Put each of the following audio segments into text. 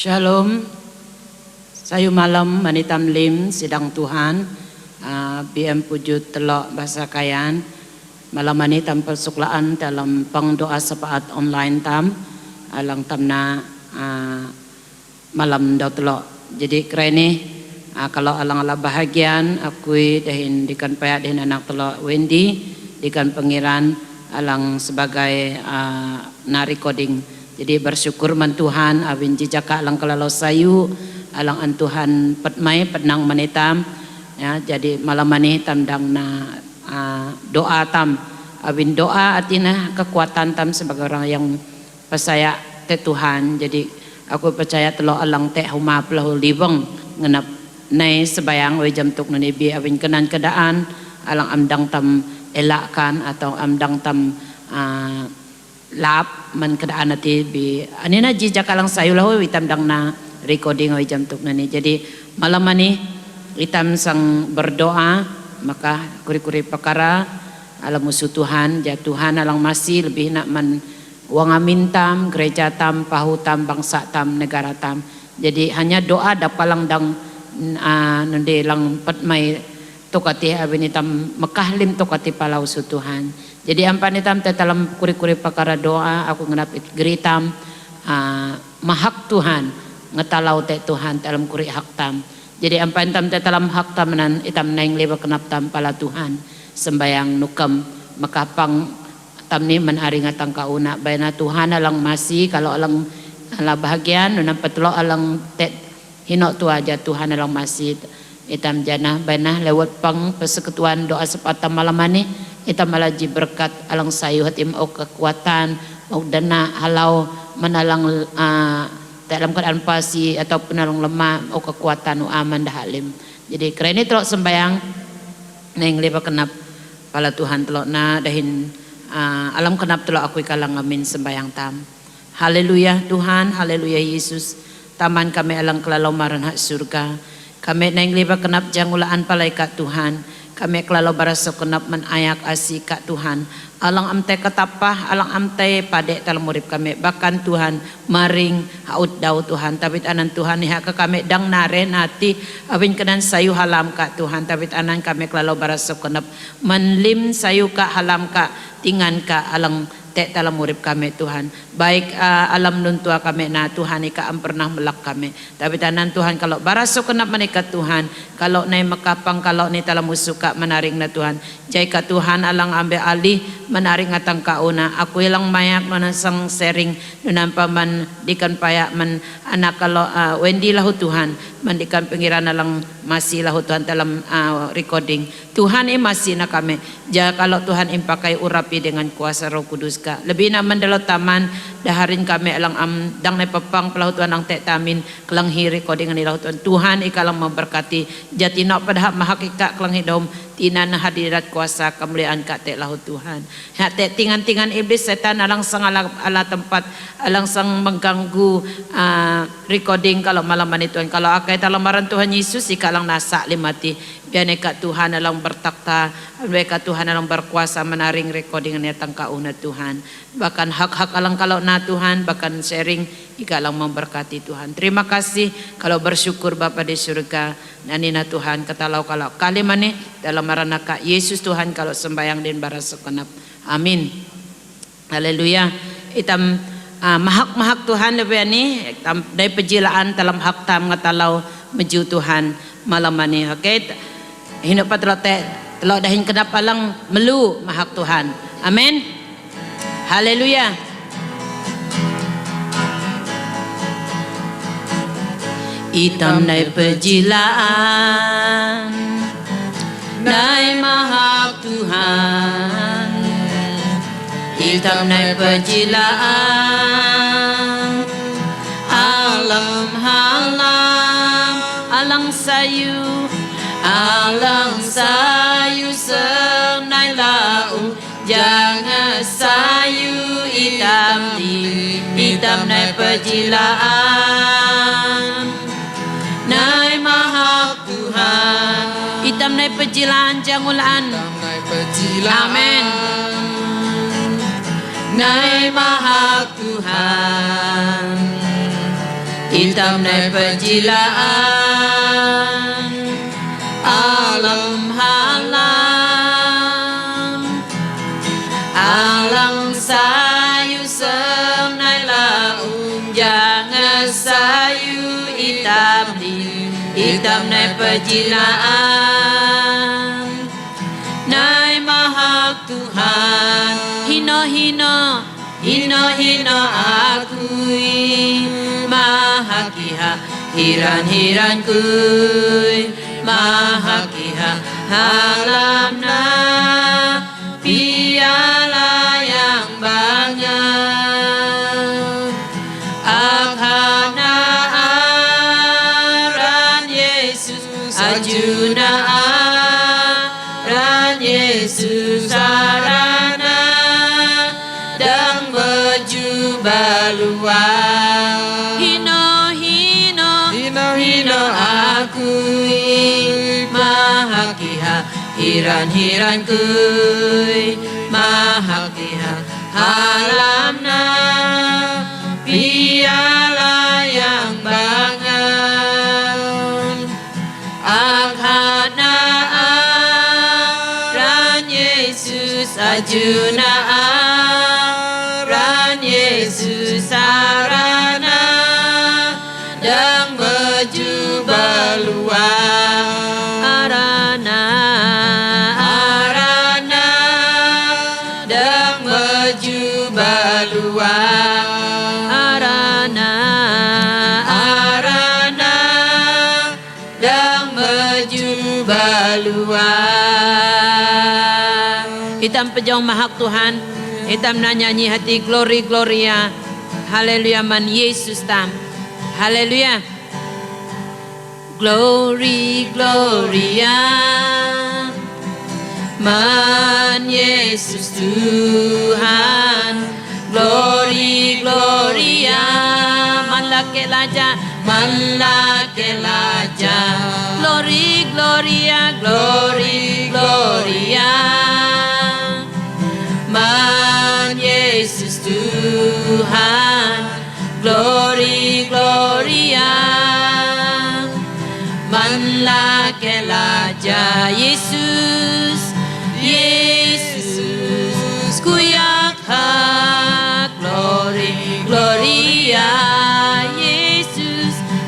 Shalom, sayu malam manitam lim sidang Tuhan, BM Pujut Telok Bahasa Kayan, malam manitam persuklaan dalam pengdoa sepaat online tam, alang tamna malam do telok. Jadi kerana kalau alang ala bahagian, akui dahin dikan payak dahin anak telok Wendy, dikan pengiran alang sebagai na recording. Jadi bersyukur man Tuhan awin jejaka alang kalalau sayu alang an Tuhan petmai penang manitam ya. Jadi malam mani tamdang na doa tam awin doa artinya kekuatan tam sebagai orang yang percaya ke Tuhan. Jadi aku percaya telo alang teh huma pelahu libeng ngenap nai sebayang we jam tuk nebi awin kenan kedaan alang amdang tam elakkan atau amdang tam lap man kedaan nanti bi anina jejak alang sayu lah hitam dang na recording jam tuk nani. Jadi malam ini hitam sang berdoa maka kuri-kuri perkara alam musuh Tuhan ja Tuhan alang masih lebih nak man wang amin tam gereja tam pahu tam bangsa tam negara tam. Jadi hanya doa dapalang dang nanti lang petmai tokati abini tam Mekah lim tokati palau su Tuhan. Jadi ampan itam dalam kuri-kuri perkara doa aku ngenap geritam mahak Tuhan ngetalau te Tuhan dalam kuri hak tam. Jadi ampan itam dalam hak tam nan itam naing leba kenap tam pala Tuhan sembayang nukam makapang tam ni menari ngatang kauna bayna Tuhan alang masih kalau alang ala bahagian nunam petlo alang te hinok tu aja Tuhan alang masih itam jana bayna lewat pang persekutuan doa sepatah malam ani itam malaji berkat alang sayu hatim au kekuatan au dana halau menalang dalam keadaan pasi atau penalang lemah au kekuatan aman dah halim. Jadi kerana telok sembayang neng leba kenap pala Tuhan telok na dahin alam kenap telok aku kalang amin sembayang tam. Haleluya Tuhan, haleluya Yesus. Taman kami alang kelalau maran hak surga. Kami neng leba kenap jangulaan palaikat Tuhan. Kami kelalau barasa kenap menayak asih kat Tuhan. Alang amtai ketapah, alang amtai padek dalam urip kami. Bahkan Tuhan maring haut dau Tuhan. Tapi anan Tuhan ni hak kami dang nare nati awin kenan sayu halam kat Tuhan. Tapi anan kami kelalau barasa kenap menlim sayu kat halam kat tingan kat alang tek dalam urip kami Tuhan. Baik alam nuntua kami na Tuhan ika am pernah melak kami. Tapi tanan Tuhan kalau baraso kenap menikah Tuhan. Kalau nai makapang kalau ni dalam musuka menaring na Tuhan. Jai ka Tuhan alang ambil alih menaring atang kauna. Aku ilang mayak manasang sering nunampa man dikan payak man anak kalau Wendy lahu Tuhan. Mandikan pengiran alang masih lahu Tuhan dalam recording. Tuhan masih na kami. Ja kalau Tuhan impakai urapi dengan kuasa Roh Kudus ka. Lebih nak mendelot taman daharin kami alang dang ne pepang pelau Tuhan ang tek tamin kelang hi recording ni lahu Tuhan. Tuhan ikalang memberkati jati nak pada mahakika kelang hidom tinan hadirat kuasa kemuliaan kat tek lahu Tuhan. Hak tek tingan-tingan iblis setan alang sang ala tempat alang sang mengganggu recording kalau malam ni Tuhan. Kalau akai dalam maran Tuhan Yesus ikalang nasak limati biar nekat Tuhan alang bertakta, mereka Tuhan alang berkuasa menaring recording ni tangkauna Tuhan. Bahkan hak-hak alang kalau na Tuhan, bahkan sharing ikalang memberkati Tuhan. Terima kasih kalau bersyukur Bapa di surga. Nanina Tuhan katalau kalau kalimat ni dalam maranaka Yesus Tuhan kalau sembayang din barasa kenap. Amin. Haleluya. Itam mahak-mahak Tuhan lebih ni dari pejilaan dalam hak tam ngatalau meju Tuhan malam ni. Okay. Hinap patlote telok dahin kenap alang melu mahak Tuhan. Amin. Haleluya. Itam nai pejilaan nai mahak Tuhan. Itam nai pejilaan alam halam alang sayu alang sayu senai lau jangan sayu hitam nai pejilaan nai mahak Tuhan. Hitam nai pejilaan jangulan amin. Nai mahak Tuhan hitam na perjilaan alam halam alang sayu semnai laung jangan sayu hitam na perjilaan nai mahak Tuhan hino akui mahakiha hiran kui mahakiha halamna piala yang banyak akhana aran Yesus ajuna aran Yesus sarana dan baju baluan hino akui mahakiha hiran kui mahakiha halamna piala yang bangun akhana aran Yesus ajuna aran Yesus sarana dan baju baluan arana dan baju baluan arana dan baju baluan. Hitam pejong mahak Tuhan, hitam nyanyi hati gloria haleluya man Yesus tam haleluya gloria man Yesus Tuhan gloria man lake laja gloria man Yesus Tuhan gloria man lake laja Yesus kuyak hak gloria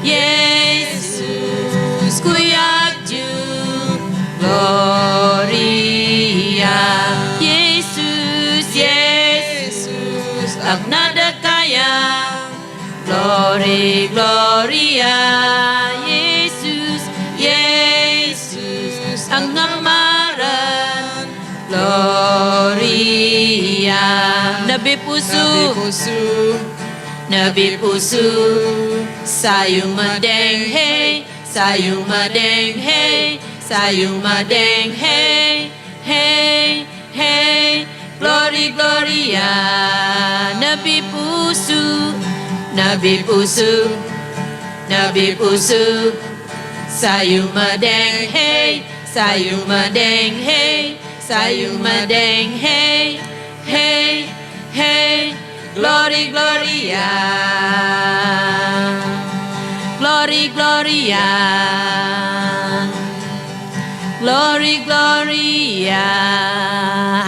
Yesus kuyak ju gloria Yesus ak nada kaya gloria Yesus ang ngamaran gloria Nabi pusu sayu madeng hey gloria Nabi pusu sayu madeng hey gloria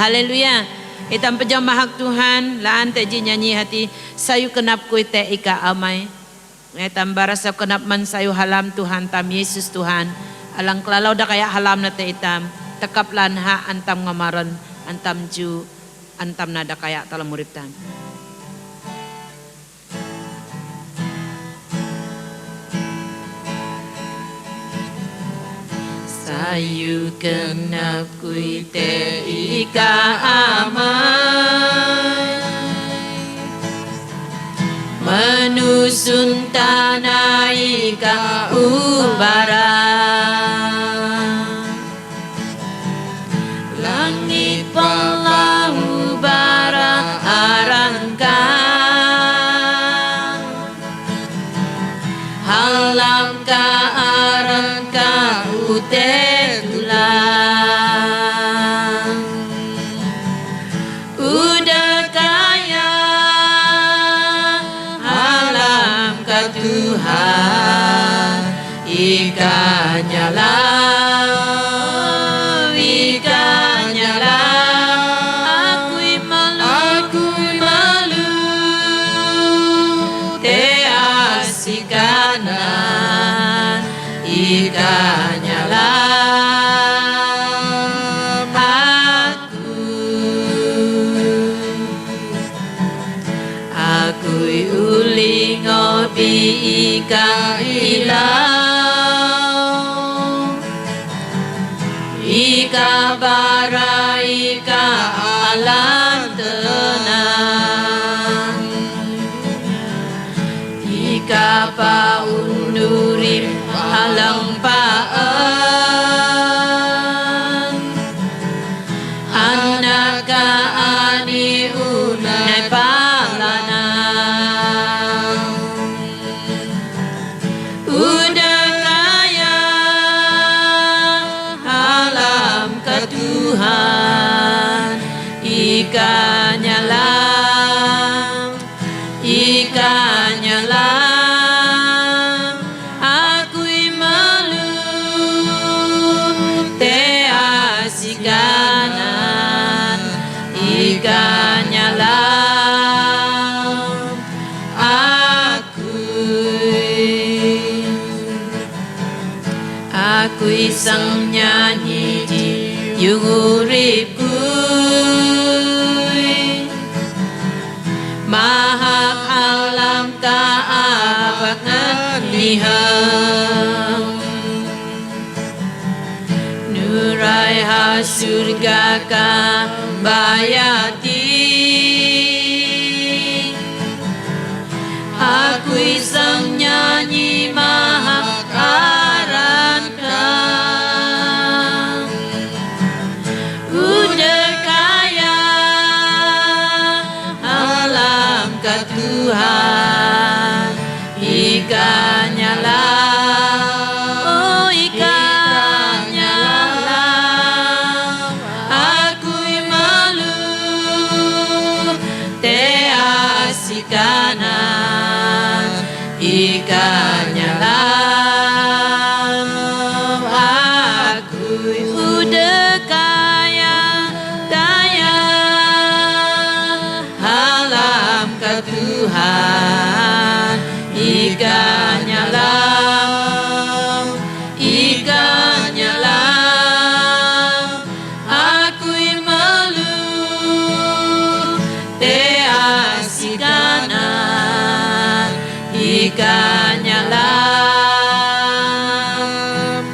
haleluya. Itam pejam mahak Tuhan laan teji nyanyi hati sayu kenap kui te ika amai itam barasa kenap man sayu halam Tuhan tam Yesus Tuhan alang kelalau dah kaya halam na te itam tekap lanha antam ngamaran antam ju antam nada kaya talam murid tam. Sayu kenap kui te ika amai menusun tanah ika ubara langit pelau bara arangkan halam ka arangka ute tulang udah kaya halam ka Tuhan Ikanya lang, ikanya lang, ako'y malu, te asikanan, ikanya lang, ako'y ulingo bi ika ilaw, ika bara ika alam tenang, ika pa unurim alang paan, anak ka ani unay palanan, udah kaya alam ka Tuhan, ikanya lang, ikanya lang, ako'y malu, te asikanan, ikanya lang, ako'y isang nyanyi di yung urip ko'y mahak alam ka abak na nihang, nuray ha surga ka bayati, ako'y isang nyanyi mahak aran ka, udah kaya alam ka Tuhan, ikanya lang, oh ikanya lang, ako'y malu, te asikanan, ikanya lang, ako'y udah kaya alam ka Tuhan, ikanya lang, ikanya lang, ako'y malu, te asikanan, ikanya lang,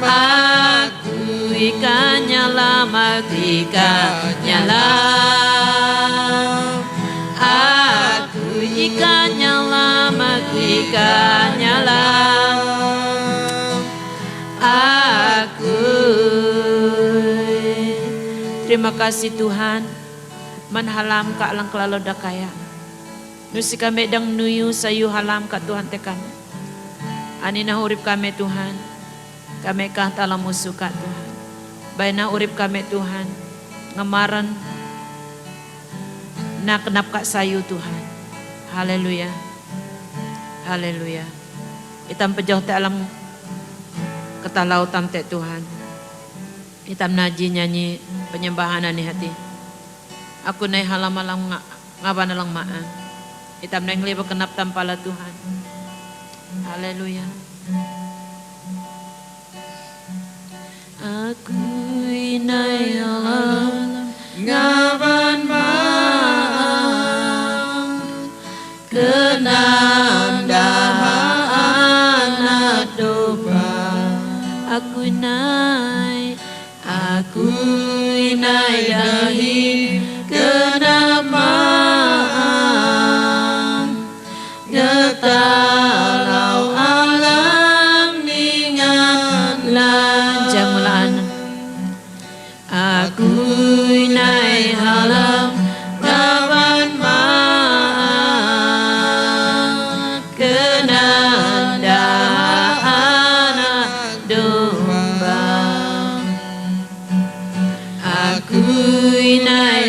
ako'y ikanya lang, ikanya lang, ako'y ikanya lang, ikanya lang, ako'y. Terima kasih Tuhan, manhalam ka alang kelalo dakaya. Nusi kami dang nuyu sayu halam ka Tuhan te kami. Ani na urip kami Tuhan, kami kah talang musuh ka Tuhan. Baik na urip kami Tuhan, ngamaran na kenap ka sayu Tuhan. Haleluya, haleluya. Itam pejauh te alam ketalau tam te Tuhan. Itam naji nyanyi penyembahan ni hati. Aku naik halam alam ngaban alang maan. Itam naik liba kenap tampala Tuhan. Haleluya. Aku naik alam ngaban maan, kenam dahan adoba. Aku naik dahi kenamaan, ngetalau alam ningan lanjang mulaan. Aku naik halam ngaban maan, kenandaan domba. Aku naik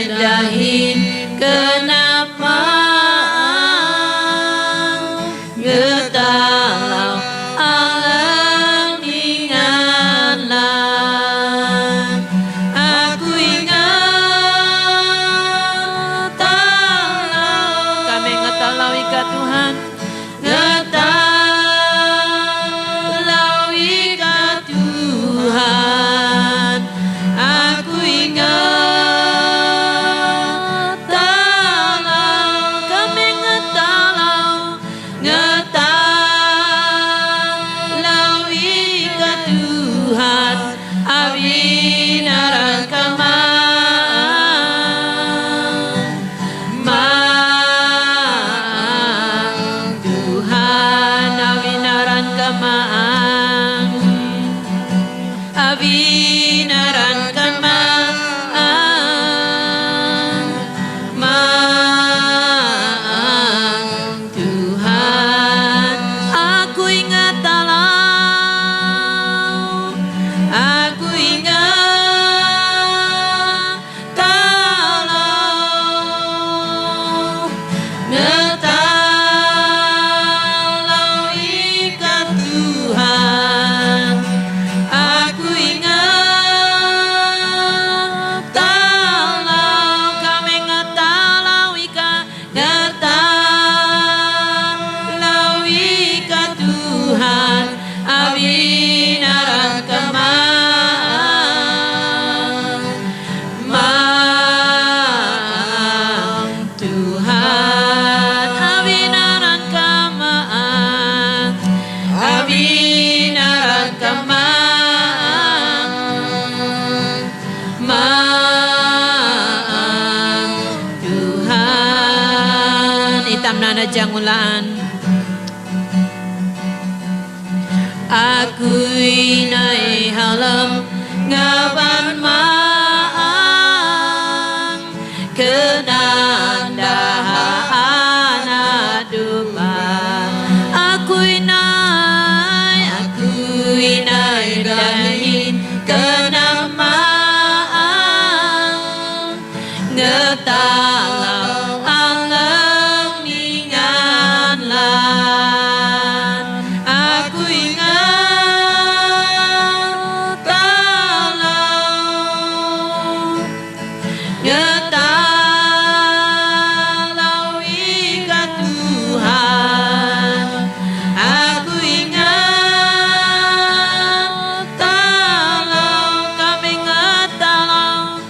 ulang-ulaan. Aku inai halam ngaban maang kenandahan aduma. Aku inai dahin kenamaan ngetalau alam ningan lan. Aku ingat talau ngetalau ikat Tuhan. Aku ingat talau kami ngetalau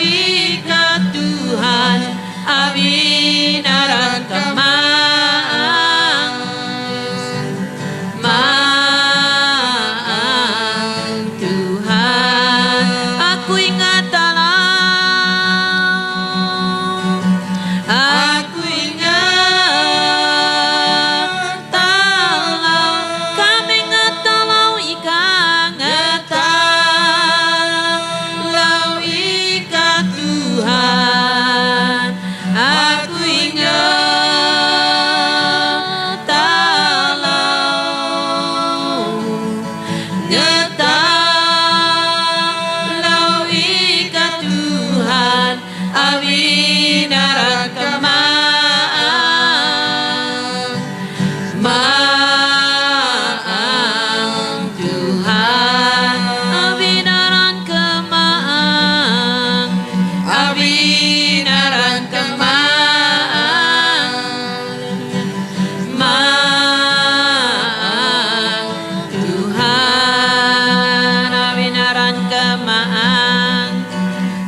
ikat Tuhan abinaran kemang Tuhan. Aku ingat talau, aku ingat talau kami ngetalau ikan ngetalau ikat Tuhan. Aku ingat talau ngetalau ikat Tuhan abinaran kemang Tuhan abinaran kemang Tuhan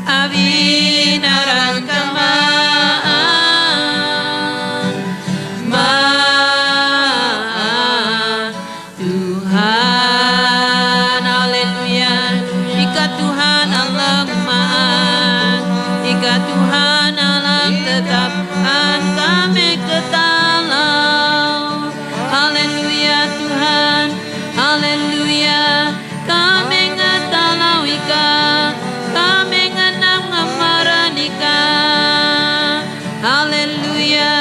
abinaran kemang Tuhan. Haleluya. Ika Tuhan alam maan, ika Tuhan alam tetapkan kami ketalau. Haleluya Tuhan, haleluya. Kami ngetalau ika, kami ngenam ngamaran ika. Haleluya.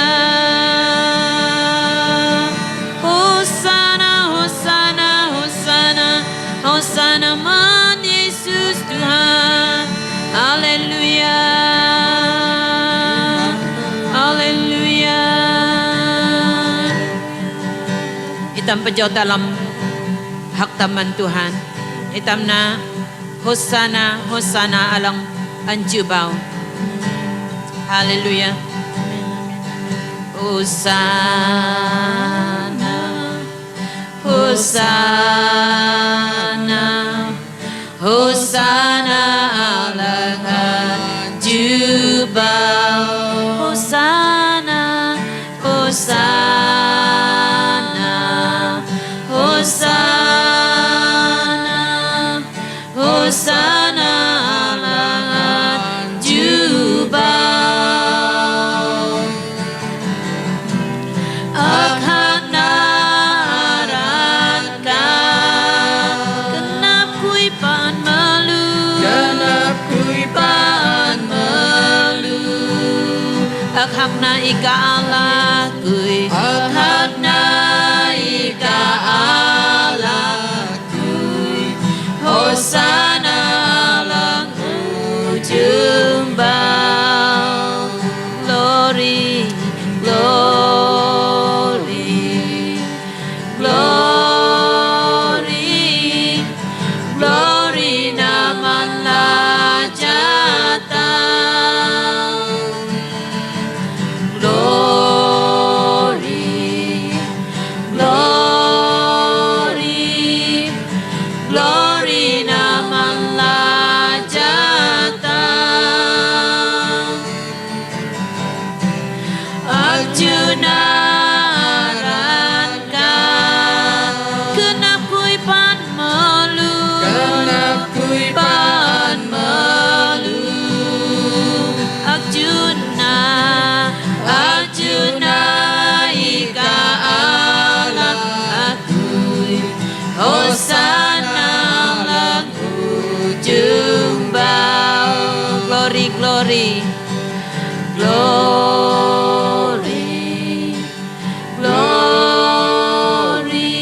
Hosana, Hosana, Hosana, Hosana man Yesus Tuhan. Haleluya. Haleluya. Itam pejau dalam hak taman Tuhan. Itam na Hosana, Hosana alang anjubau. Haleluya. Hosana, Hosana, Hosana alang anjubau. Hosana, Hosana, Hosana, Hosana alang anjubau. Akhanaran ka kenap kui paan melu akhana ika Allah kui akhana ika Allah kui Hosana alang ujumbau. Glory, glory, glory, glory naman lajatan. Glory, glory, glory, glory,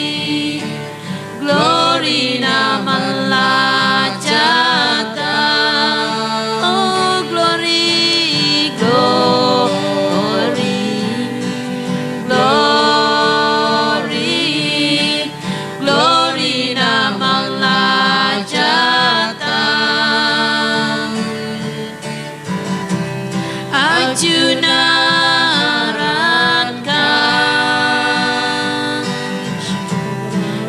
glory naman lajata. Oh glory, glory, glory, glory naman lajata. Ajunaratkan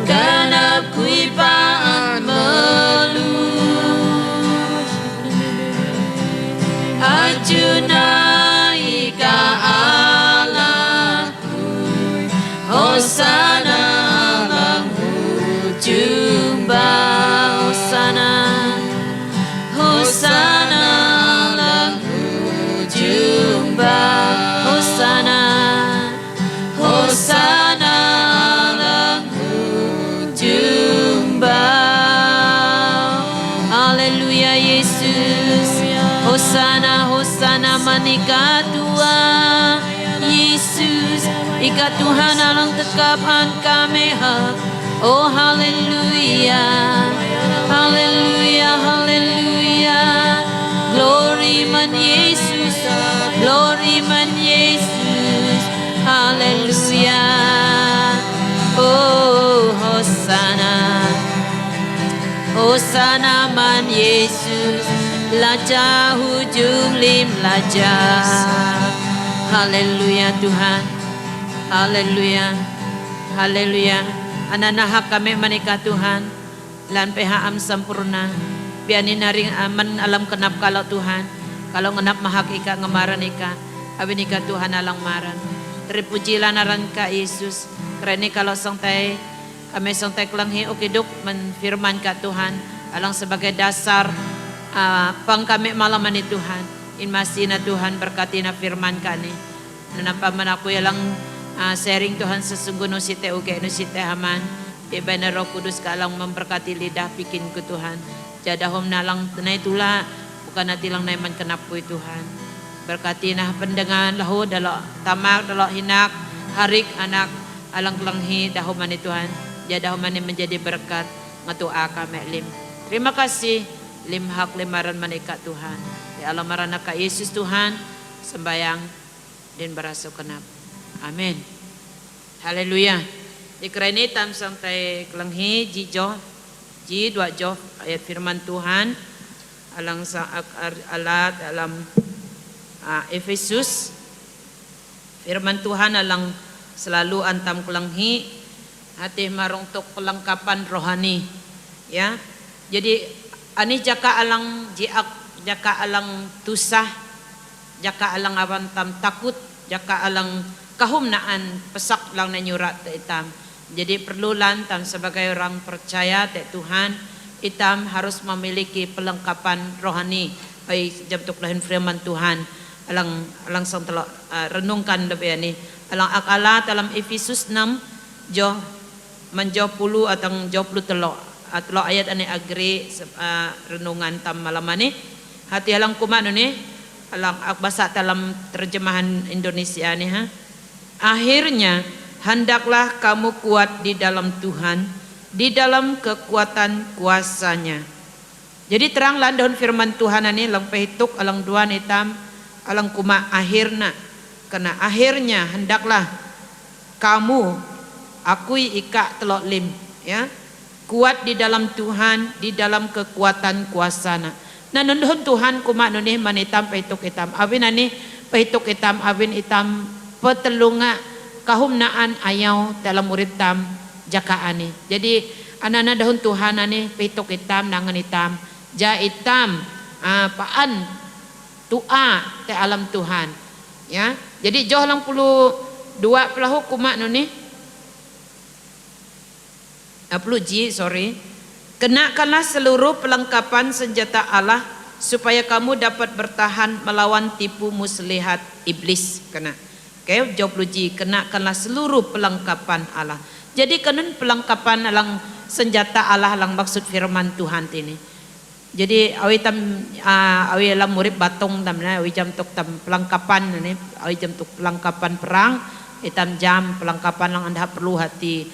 ganap ku'y paan melus. Ajunai ka Allahku, Hosana Allahku jumba. Hosana, Hosana Allahku jumba. Hosana, Hosana Allahku jumba. Haleluya Yesus. Hosana, Hosana manika Tuhan Yesus. Ika Tuhan alang tekapan kami ha. Oh haleluya, haleluya, haleluya. Glory man Yesus, glory man Yesus. Haleluya. Oh Hosana, Hosana man Yesus. Laja hujung lim laja. Haleluya Tuhan. Haleluya. Haleluya. Ananahak kami manikah Tuhan. Lan PHM sempurna. Bianin naring aman alam kenap kalau Tuhan. Kalau ngenap mahak ika ngemaran ika. Abin ika Tuhan alang maran. Terpujilah naran ka Yesus. Karena kalau sangtai kami sangtai kelanghi okiduk menfirman ka Tuhan. Alang sebagai dasar pang kami malaman ni Tuhan. Inmasih na Tuhan berkati na firman kani. Nanapa man ako yalang sharing Tuhan sesungguh no site uge no site haman. Iba na Roh Kudus ka alang memberkati lidah pikin ku Tuhan. Jadahom na lang tunay tula bukan na tilang na iman kenapoy Tuhan. Berkati na pendengan lahu dalo tamak dalo hinak harik anak alang kelanghi dahoman ni Tuhan. Jadahoman ni menjadi berkat ngatua kami lim. Terima kasih. Limhak limaran manika Tuhan. Ya Allah marana ka Yesus Tuhan. Sembayang dan berasa kenap. Amin. Haleluya. Dikerani tam sampai kelenghi jijo. Ji dua joh ayat firman Tuhan. Alang sa alat dalam Efesus. Firman Tuhan alang selalu antam kelenghi. Hati marungtuk kelengkapan rohani. Ya. Jadi ani jaka alang jiak, jaka alang tusah, jaka alang awantam takut, jaka alang kahumnaan pesak lang na nyurat te itam. Jadi perlu lantam sebagai orang percaya te Tuhan, itam harus memiliki pelengkapan rohani. Ay jabtuk lahin firman Tuhan, alang sang telok renungkan lebih ani. Alang akala dalam Efesus 6 jo menjo 10 atau jo 10 telok. Atlo ayat ane agri renungan tam malam ni hati alang kumano ni alang akbasa dalam terjemahan Indonesia ni ha. Akhirnya hendaklah kamu kuat di dalam Tuhan, di dalam kekuatan kuasanya. Jadi terang landon firman Tuhan ani lang pahituk alang dua ni tam alang kuma akhirna kena akhirnya hendaklah kamu akui ika telok lim ya. Kuat di dalam Tuhan, di dalam kekuatan kuasana. Nah nundun Tuhan kuma nunih manitam pahituk itam. Awin ani pahituk itam, awin itam petelunga kahumnaan ayaw dalam murid tam jaka ani. Jadi anana dahun Tuhan ani pahituk itam nangan itam. Ja itam paan tua te alam Tuhan. Ya. Jadi joh lang 22 pelahu kuma nunih. Kenakanlah seluruh pelengkapan senjata Allah supaya kamu dapat bertahan melawan tipu muslihat iblis. Kena. Okay, jawab luji. Kenakanlah seluruh pelengkapan Allah. Jadi kenun pelengkapan alang senjata Allah alang maksud firman Tuhan ini. Jadi awi tam awi alam murid batong tam na awi jam tok tam pelengkapan ni awi jam tok pelengkapan perang itam jam pelengkapan lang anda perlu hati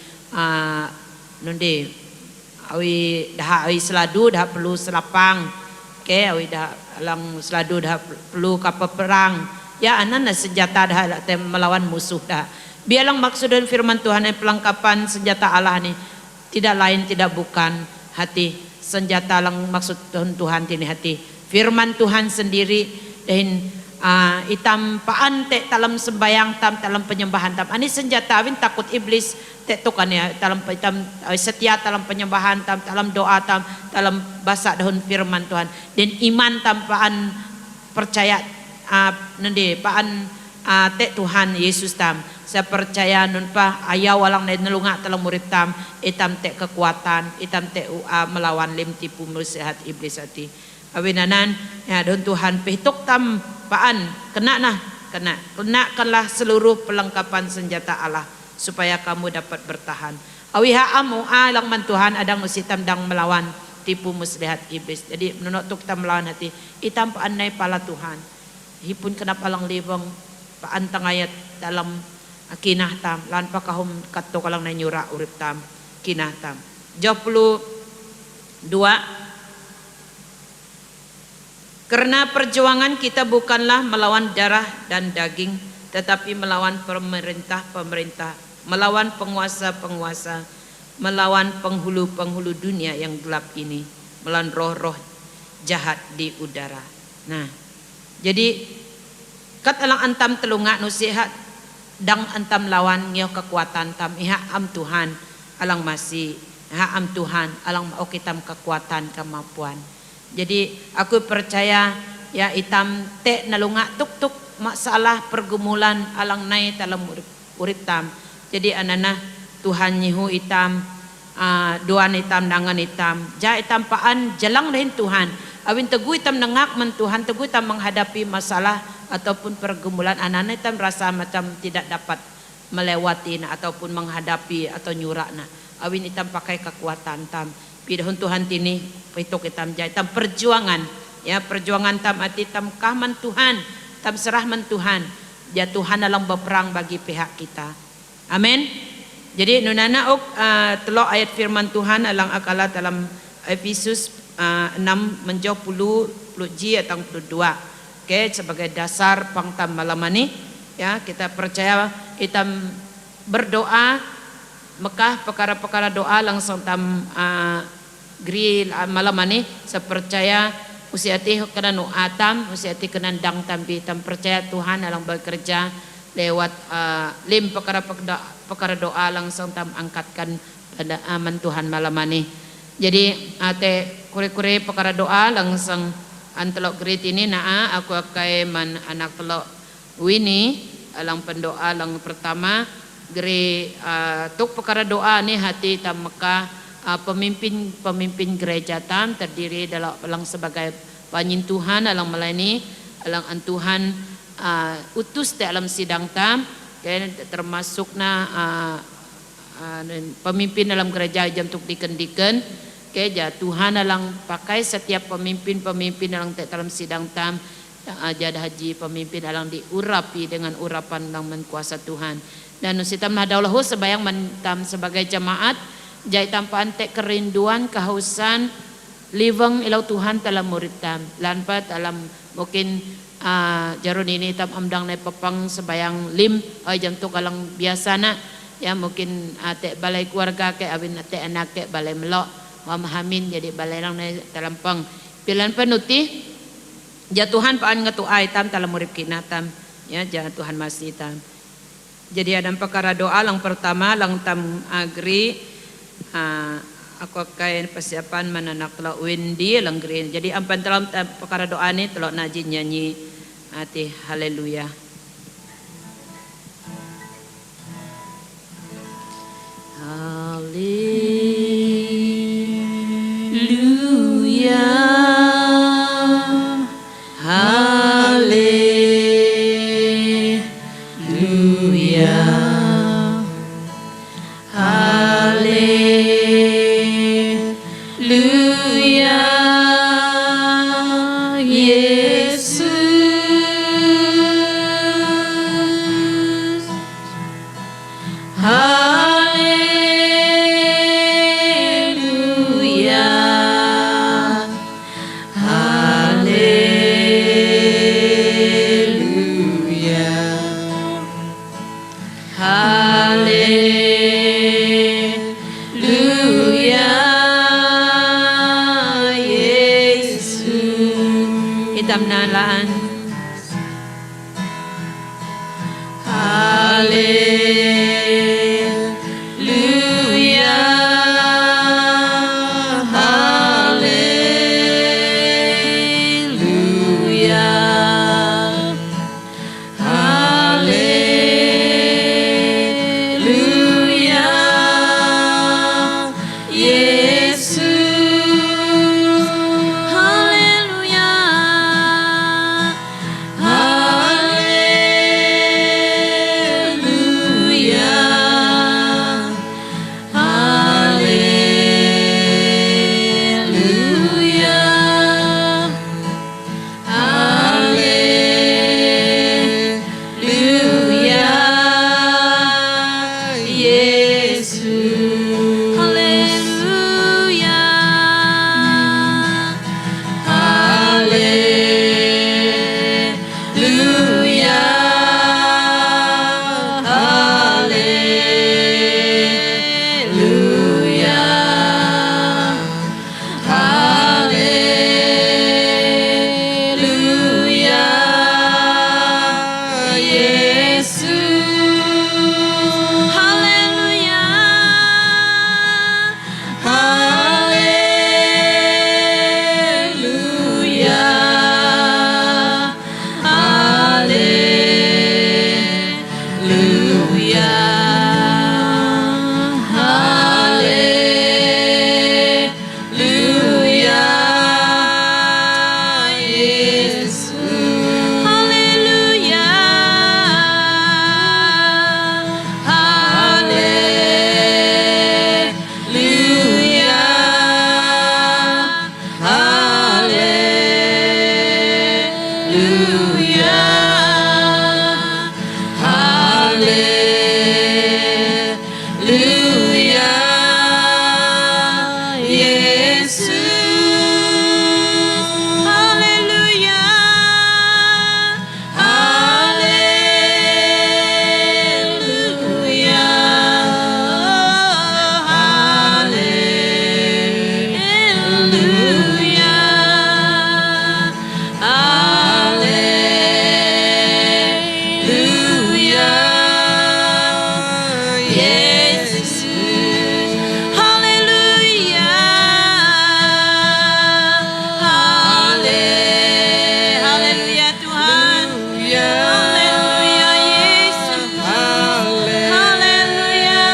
nundi awi dah awi seladu dah perlu selapang ke awi dah lang seladu dah perlu kapal perang ya anan senjata dah melawan musuh dah biarlang maksud dan firman Tuhan yang pelengkapan senjata Allah ni tidak lain tidak bukan hati senjata lang maksud Tuhan tini hati firman Tuhan sendiri dan itam paan te dalam sembayang tam dalam penyembahan tam ani senjata awin takut iblis te tukan ya dalam itam setia dalam penyembahan tam dalam doa tam dalam bahasa daun firman Tuhan dan iman tam paan percaya nanti paan te Tuhan Yesus tam saya percaya nun pa ayaw walang nelunga talang murid tam itam te kekuatan itam te melawan lim tipu muslihat iblis hati awinanan ya don Tuhan pituk tam paan kenakanlah seluruh pelengkapan senjata Allah supaya kamu dapat bertahan awiha amu alang man Tuhan adang usitam dang melawan tipu muslihat iblis jadi menunut kita melawan hati itam paan nai pala Tuhan hipun kenapa lang libang paan tangayat dalam kinah tam lan pakahum katto kalang na nyura urip tam kinah tam 22 karena perjuangan kita bukanlah melawan darah dan daging tetapi melawan pemerintah-pemerintah melawan penguasa-penguasa melawan penghulu-penghulu dunia yang gelap ini melawan roh-roh jahat di udara nah jadi kat alang antam telunga nusihat dang antam lawan ngeo kekuatan tam iha am Tuhan alang masih iha am Tuhan alang mau kitam kekuatan kemampuan jadi aku percaya ya itam te nalunga tuk masalah pergumulan alang nai dalam urip tam jadi anana Tuhan nyihu itam duan itam dangan itam ja itam paan jalang lain Tuhan awin teguh itam nengak men Tuhan teguh itam menghadapi masalah ataupun pergumulan anak-anak itu merasa macam tidak dapat melewati ataupun menghadapi atau nyurak awin itam pakai kekuatan tam pidahun Tuhan tini pituk itam jai tam perjuangan ya perjuangan tam ati tam kahman Tuhan tam serah men Tuhan ya Tuhan dalam berperang bagi pihak kita amin jadi nunana telok ayat firman Tuhan alang akala dalam Efesus 6 menjauh 10 ji atau 22 Oke, sebagai dasar pangtam malam ini ya kita percaya kita berdoa Mekah perkara-perkara doa langsung tam grill malam ini saya percaya usiati kena nu atam usiati kena dang tampi tam percaya Tuhan alang bekerja lewat lim perkara doa langsung tam angkatkan pada aman Tuhan malam ini jadi ate kure-kure perkara doa langsung antelok great ini aku akai man anak telok wini alang pendoa alang pertama gere tuk perkara doa ni hati tam Mekah pemimpin gereja tam terdiri dalam alang sebagai panyin Tuhan alang melayani alang Tuhan utus dalam sidang tam termasuk pemimpin dalam gereja jam tuk diken ja Tuhan alang pakai setiap pemimpin alang dalam sidang tam jadah haji pemimpin alang diurapi dengan urapan alang menkuasa Tuhan dan usitam hadaulahu sebayang mentam sebagai jemaat jai tampaan tek kerinduan kehausan liveng ilau Tuhan dalam murid tam lanpat dalam mungkin jarun ini tam amdang nai pepang sebayang lim jam tu kalang biasana ya mungkin tek balai keluarga ke awin tek anak ke balai melok memahamin jadi balai lang na talampang pilan panuti ja Tuhan paan nga tuay tam talam murip kinatam ya ja Tuhan masih tam jadi ada perkara doa lang pertama lang tam agri aku kain persiapan mananak telo Wendy lang green jadi ampan dalam perkara doa ni telo najin nyanyi hati haleluya Haleluya itam nalaan. Haleluya, haleluya, haleluya, Yesus, haleluya, haleluya, haleluya, haleluya, Yesus, haleluya, haleluya, haleluya, haleluya, Yesus, haleluya, haleluya, haleluya, haleluya, Yesus, haleluya, haleluya, haleluya, haleluya, Yesus, haleluya, haleluya, haleluya, haleluya, Yesus, haleluya, haleluya Tuhan, haleluya Yesus, haleluya, haleluya,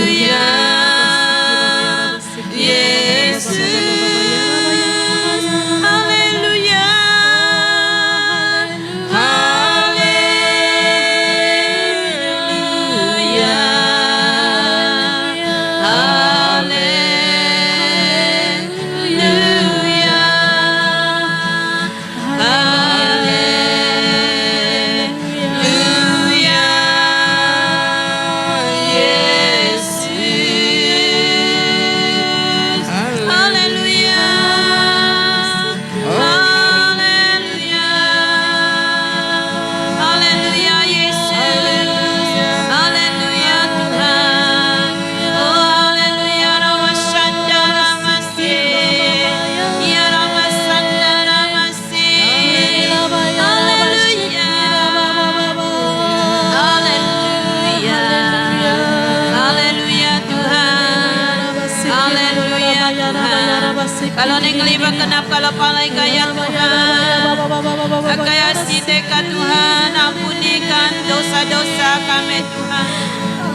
haleluya, Yesus, haleluya, haleluya, haleluya, haleluya, Yesus, haleluya, haleluya, haleluya, Yesus, haleluya Tuhan, oh haleluya, Ramasanda Ramasih, ya Ramasanda Ramasih, haleluya, haleluya, haleluya Tuhan, haleluya Tuhan. Kalau nengliba kenap kalau palai kaya Tuhan, kaya siteka Tuhan, ampunikan dosa-dosa kami Tuhan,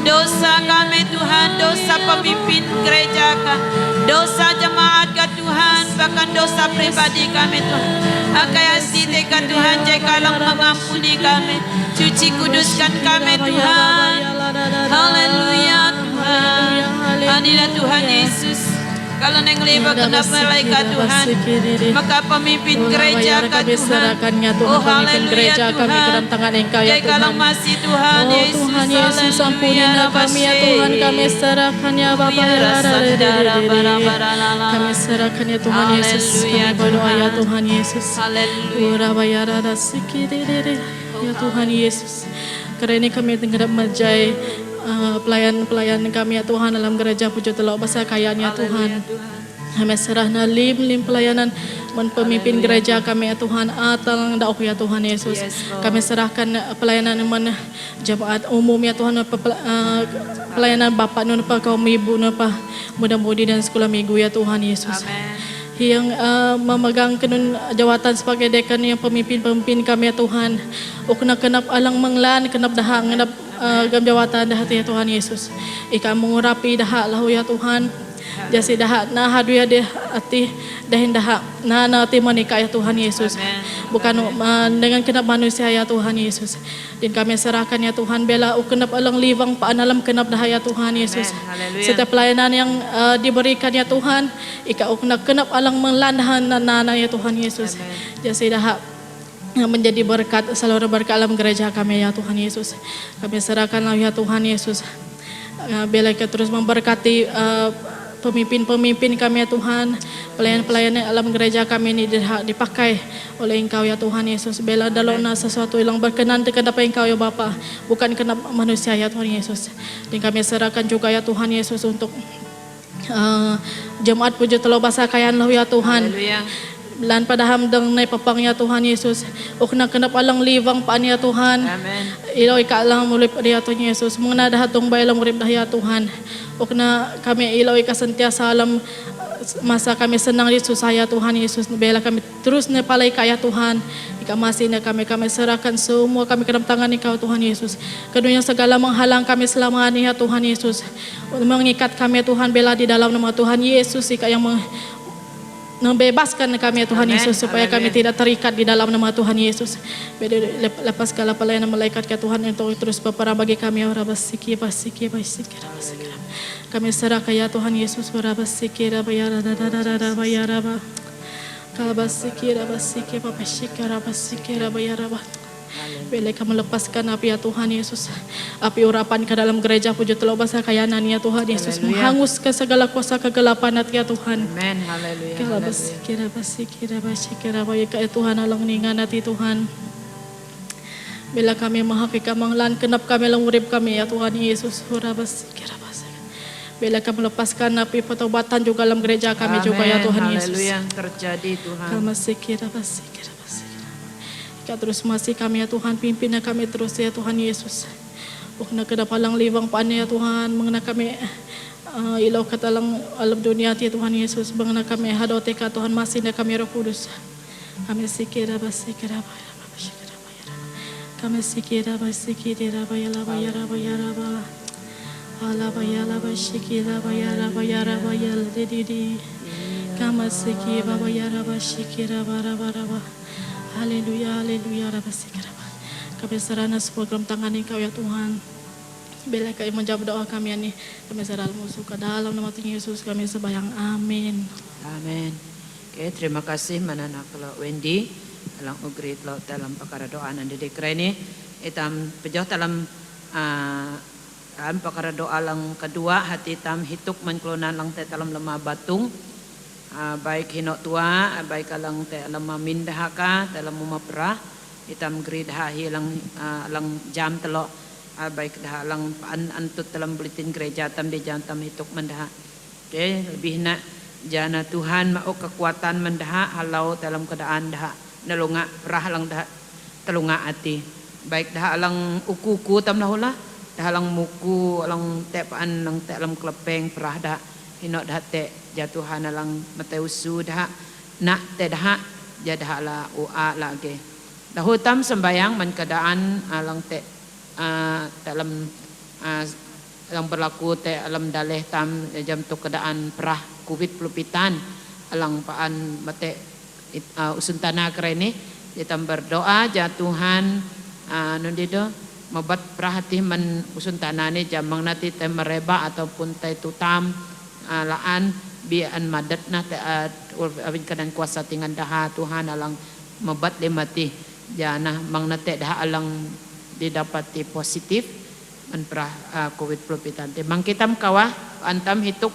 dosa kami Tuhan, dosa pemimpin gereja kami, dosa jemaat ke Tuhan, bahkan dosa pribadi kami Tuhan. Kaya siteka Tuhan, jikalau mengampuni kami, cuci kuduskan kami Tuhan, haleluya Tuhan, anilah Tuhan Yesus. Kalau neng liba kenapa malaikat Tuhan, maka pemimpin gereja ke Tuhan, oh haleluya Tuhan, ya kalau masih Tuhan Yesus, Tuhan Yesus ampunilah kami ya Tuhan, kami serahkan ya Bapa, kami serahkan ya Tuhan Yesus, kami berdoa ya Tuhan Yesus, ya Tuhan Yesus, karena ini kami tengah menjai pelayan-pelayan kami ya Tuhan dalam gereja Puji Telok Basah Kayan ya Tuhan. Kami serahna lim pelayanan pemimpin gereja kami ya Tuhan atal dauk ya Tuhan Yesus. Kami serahkan pelayanan jemaat umum ya Tuhan, pelayanan Bapak nun pa kaum ibu nun pa muda-mudi dan sekolah minggu ya Tuhan Yesus. Yang memegang kenun jawatan sebagai dekan yang pemimpin kami ya Tuhan. Ukna kenap alang menglan kenap dahang kenap gam jawatan dah ya Tuhan Yesus. Ika mengurapi dah lahu ya Tuhan. Jasi dah na hadu ya deh ati dahin dah na ati menikah ya Tuhan Yesus. Bukan dengan kenap manusia ya Tuhan Yesus. Dan kami serahkan ya Tuhan bela kenap alang liwang paanalam kenap dah ya Tuhan Yesus. Setiap pelayanan yang diberikan ya Tuhan, ika kenap alang melandahan nana ya Tuhan Yesus. Jasi dah yang menjadi berkat seluruh berkat alam gereja kami ya Tuhan Yesus. Kami serahkanlah ya Tuhan Yesus. Bela terus memberkati pemimpin kami ya Tuhan, pelayan-pelayan alam gereja kami ini dipakai oleh Engkau ya Tuhan Yesus. Bela dalona sesuatu yang berkenan kepada Engkau ya Bapa, bukan kena manusia ya Tuhan Yesus. Dan kami serahkan juga ya Tuhan Yesus untuk jemaat Puji Telok Basah Kayan ya Tuhan. Lan pada hamdang na papang ya Tuhan Yesus. Ukna kenap alang liwang paan ya Tuhan. Ilaw ika alang mulip ya Tuhan Yesus. Mengena dahatong bayang murip dah ya Tuhan. Ukna kami ilaw ika sentiasa alam masa kami senang di susah ya Tuhan Yesus. Bela kami terus na palay kaya Tuhan. Ika masih na kami serahkan semua kami ke dalam tangan Engkau Tuhan Yesus. Keduanya segala menghalang kami selama ini ya Tuhan Yesus. Mengikat kami ya Tuhan bela di dalam nama Tuhan Yesus. Ika yang membebaskan kami ya Tuhan Yesus supaya kami tidak terikat di dalam nama Tuhan Yesus. Lepas segala pelayanan malaikat ya Tuhan untuk terus berperang bagi kami ya Rabasiki basiki basiki. Kami serahkan ya Tuhan Yesus Rabasiki rabayara rabayara kalabasiki rabasiki babasiki rabasiki rabayara. Bila kami lepaskan api ya Tuhan Yesus, api urapan ke dalam gereja Puji Telok Basah Kayanan ya Tuhan Yesus, menghanguskan segala kuasa kegelapan ya Tuhan. Amen, haleluya. Kala basikira ya Tuhan alang ningan hati Tuhan. Bila kami mahakika manglan kenap kami lang urip kami ya Tuhan Yesus. Bila kami lepaskan api pertobatan juga dalam gereja kami juga ya Tuhan Yesus. Haleluya, terjadi Tuhan. Kala basikira. Terus masih kami ya Tuhan, pimpinnya kami terus ya Tuhan Yesus. Bukna kedapalang liwang paan ya Tuhan, mengenai kami ilaw katalang alam dunia ya Tuhan Yesus, mengenai kami hadote ka Tuhan masih na kami Roh Kudus. Kami sikira basikira kami sikira basikira bayala bayara ala bayala basikira bayara didi kami sikira bayara basikira bara. Haleluya, haleluya, rabasikiraba. Kami serahkan program tangan Engkau ya Tuhan. Bila kami menjawab doa kami ini, kami serahkan musuh ke dalam nama Tuhan Yesus, kami sembahyang amin. Amin. Oke, terima kasih mananak lo Wendy dalam ugrit lo dalam perkara doa nanti dikira ini. Itam pejoh dalam perkara doa lang kedua hati tam hituk menklonan lang te dalam lemah batung. Baik hinok tua, baik alang te alam mindah ka, te alam perah, itam grid ha hilang alang jam telok, baik dah alang antut dalam buletin gereja tam di jam tam hituk mendah. Okay, lebih nak jana Tuhan mau kekuatan mendah halau dalam keadaan dah nalunga perah alang dah telunga ati. Baik dah alang uku tam lah dah alang muku alang te paan alang te alam kelepeng perah dah hinok dah te jatuhan alang mateusu dah nak te dah jadah la ua lagi dahutam sembayang men keadaan alang te dalam alang berlaku te alam daleh tam jam tu keadaan perah covid pelupitan alang paan mate usun tanah kerene jatam berdoa jatuhan nundido mabat perah hati men usun tanah ni jamang nati te mereba ataupun te tutam laan bian madat na awin kanan kuasa tingan daha Tuhan alang mabat limati jana mang nate daha alang didapati positif man perah covid pelupitan te mang kitam kawah antam hituk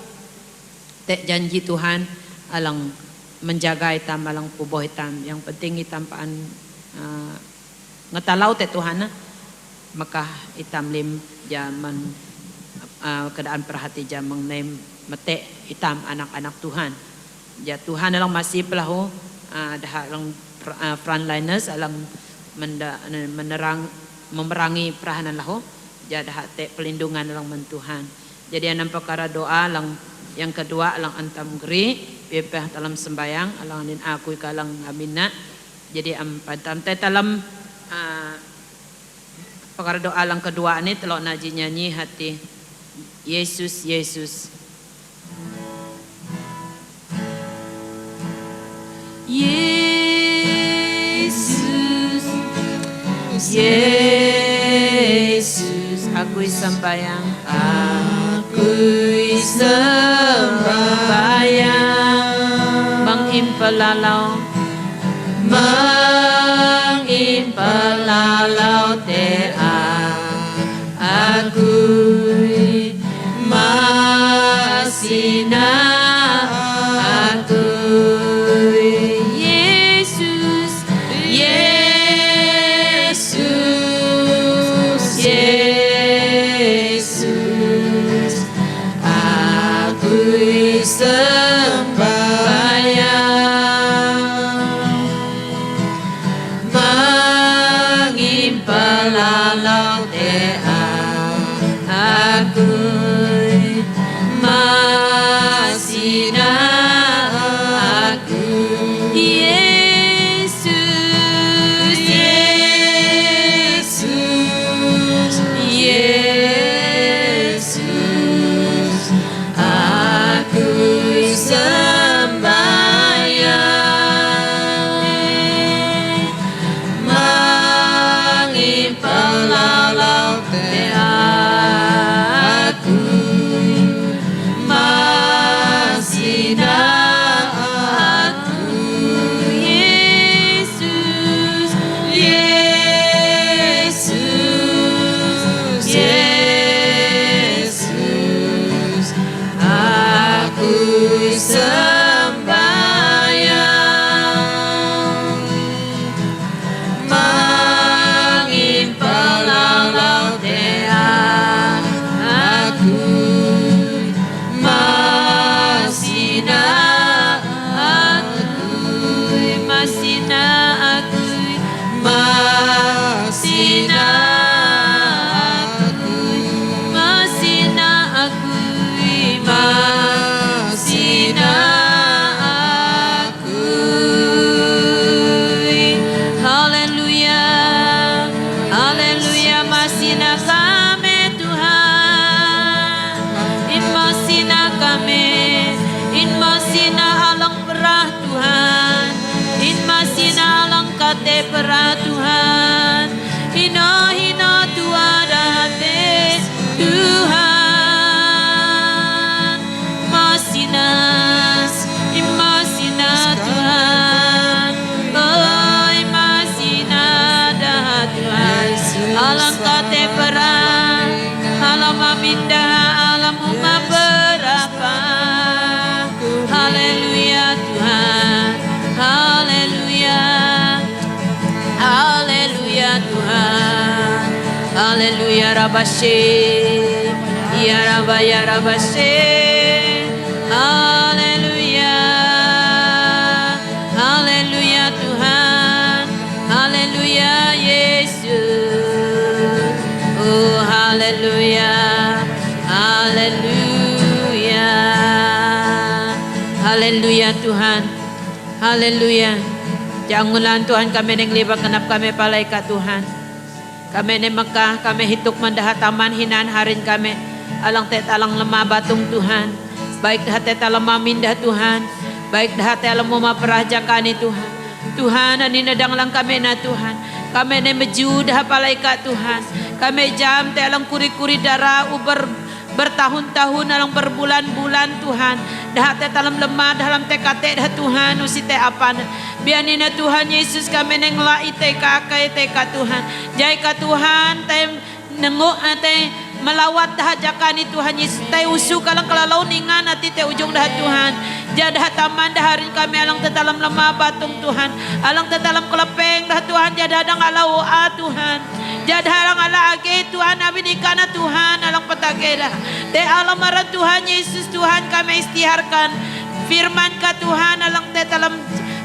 te janji Tuhan alang menjaga itam alang puboh itam yang penting itam paan ngetalau te Tuhan na maka itam lim jaman keadaan perhati jam mengenai mete hitam anak-anak Tuhan. Ya Tuhan alang masih pelahu dah alang frontliners alang memerangi perahanan lahu. Ya dah te pelindungan alang men Tuhan. Jadi anam perkara doa alang yang kedua alang antam geri pepeh dalam sembayang alang nin aku kalang amina. Jadi padam te dalam perkara doa alang kedua ni telok naji nyanyi hati Yesus Yesus Yesus Yesus aku sembayang mengimpelalau te aku masina aku Yesus Yesus Yesus aku sembayang mengimpelalau te aku masina aku Yesus Yesus Yesus aku sembayang mengimpelalau te aku masina aku Yesus Yesus Yesus aku sembayang mengimpelalau te aku masina aku masina aku masina aku masina aku masina aku haleluya haleluya masina kami Tuhan in masina kami in masina alang perah Tuhan in masina alang kate perah Tuhan hina hina Tuhan dahate Tuhan masina in masina Tuhan oh masina dah Tuhan alang kate perah alam aminda alam umat berapa haleluya Tuhan haleluya haleluya Tuhan haleluya rabashe ya rabashe haleluya haleluya Tuhan haleluya Yesus oh haleluya haleluya haleluya Tuhan haleluya jangulan Tuhan kami neng libat kenap kami palai ka Tuhan kami neng Mekah kami hituk mandah taman hinan harin kami alang tet alang lemah batung Tuhan baik dah tet lemah mindah Tuhan baik dah tet lemah perajakani Tuhan Tuhan ani nadang lang kami na Tuhan kami neng meju dah palai ka Tuhan kami jam tet alang kuri-kuri darah uber bertahun-tahun dalam berbulan-bulan Tuhan dah te dalam lemah dalam TKT dah Tuhan usite apa bianina Tuhan Yesus kami neng lai TK Tuhan jai ka Tuhan te nengok te melawat dah jakani Tuhan Yesus te usu kalang kalalau ningan ati te ujung dah Tuhan jadah taman dah hari kami alang te dalam lemah batung Tuhan alang te dalam kelepeng dah Tuhan jadah dang alau Tuhan Jadah alang ala age Tuhan amin ikana Tuhan alang patagela. Te alam marah Tuhan Yesus Tuhan kami istiharkan firman ka Tuhan alang te dalam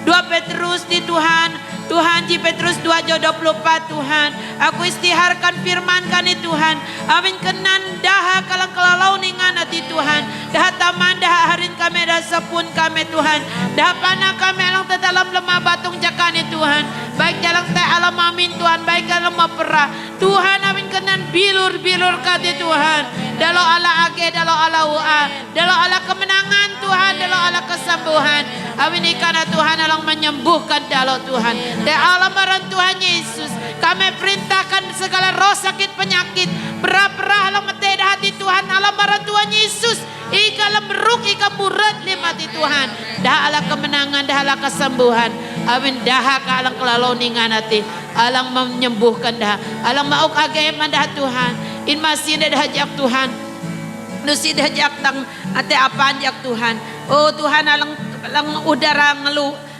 2 Petrus di Tuhan. Tuhan di Petrus 2:24 Tuhan. Aku istiharkan firman kani Tuhan. Amin kenan daha kalang kelalau ningan hati Tuhan. Daha taman daha harin kami dah sepun kami Tuhan. Daha panah kami alang te dalam lemah batung jakani Tuhan. Baik dalam te alam amin Tuhan. Baik dalam perah Tuhan amin kenan bilur-bilur kati Tuhan. Dalam ala age, dalam ala ua, dalam ala kemenangan Tuhan, dalam ala kesembuhan. Amin ikana Tuhan alang menyembuhkan dalam Tuhan. Dan alam marah Tuhan Yesus. Kami perintahkan segala roh sakit penyakit. Perah-perah alam meteda hati Tuhan. Alam marah Tuhan Yesus. Ika alam beruk, ika murid lima hati Tuhan. Dah ala kemenangan, dah ala kesembuhan. Amin dah ka alang kelaloningan hati. Alang menyembuhkan dah. Alang mauk agama dah Tuhan. In masih dah jak Tuhan. Nusi dah jak tang ate apaan jak Tuhan. Oh Tuhan alang udara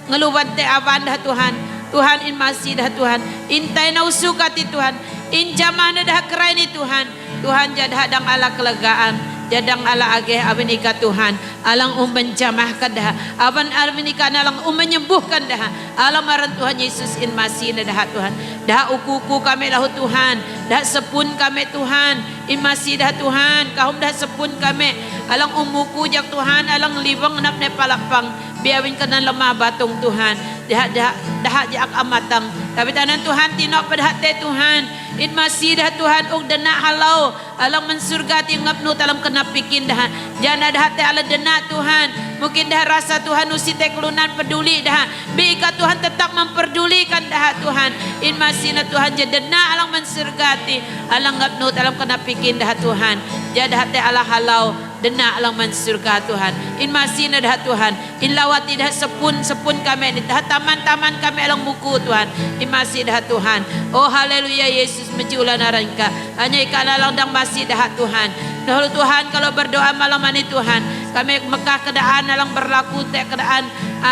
ngeluwan te awan dah Tuhan. Tuhan in masih dah Tuhan. Intai na usukati Tuhan. In jamana dah kerai ni Tuhan. Tuhan jadah dang ala kelegaan. Jadang ala ageh amin ika Tuhan. Alang menjamahkan dah. Aban amin ika alang menyembuhkan dah. Alam maran Tuhan Yesus in masih dah Tuhan. Dah ukuku kami lahu Tuhan. Dah sepun kami Tuhan. In masih dah Tuhan. Kahum dah sepun kami. Alang umuku jak Tuhan. Alang liwang nak ne palapang. Biawin kanan lemah batung Tuhan. Dah jak amatang. Tapi tanan Tuhan tinok pada hati Tuhan. In masih dah Tuhan ug dana halau alang mensurgati ngapnu dalam kena pikin dah. Jana dah hati ala dana Tuhan. Mungkin dah rasa Tuhan usite kelunan peduli dah. Bika Tuhan tetap memperdulikan dah Tuhan. In masih dah Tuhan jadana alang mensurgati alang ngapnu dalam kena pikin dah Tuhan. Jada hati ala halau dena alang mensurga Tuhan. In masih dah Tuhan. In lawati dah sepun kami ni dah taman-taman kami alang muku Tuhan. In masih dah Tuhan. Oh haleluya Yesus menjulan arangka. Hanya ikan alang dang masih dah Tuhan. Dahulu Tuhan kalau berdoa malam ini Tuhan. Kami Mekah keadaan alang berlaku te keadaan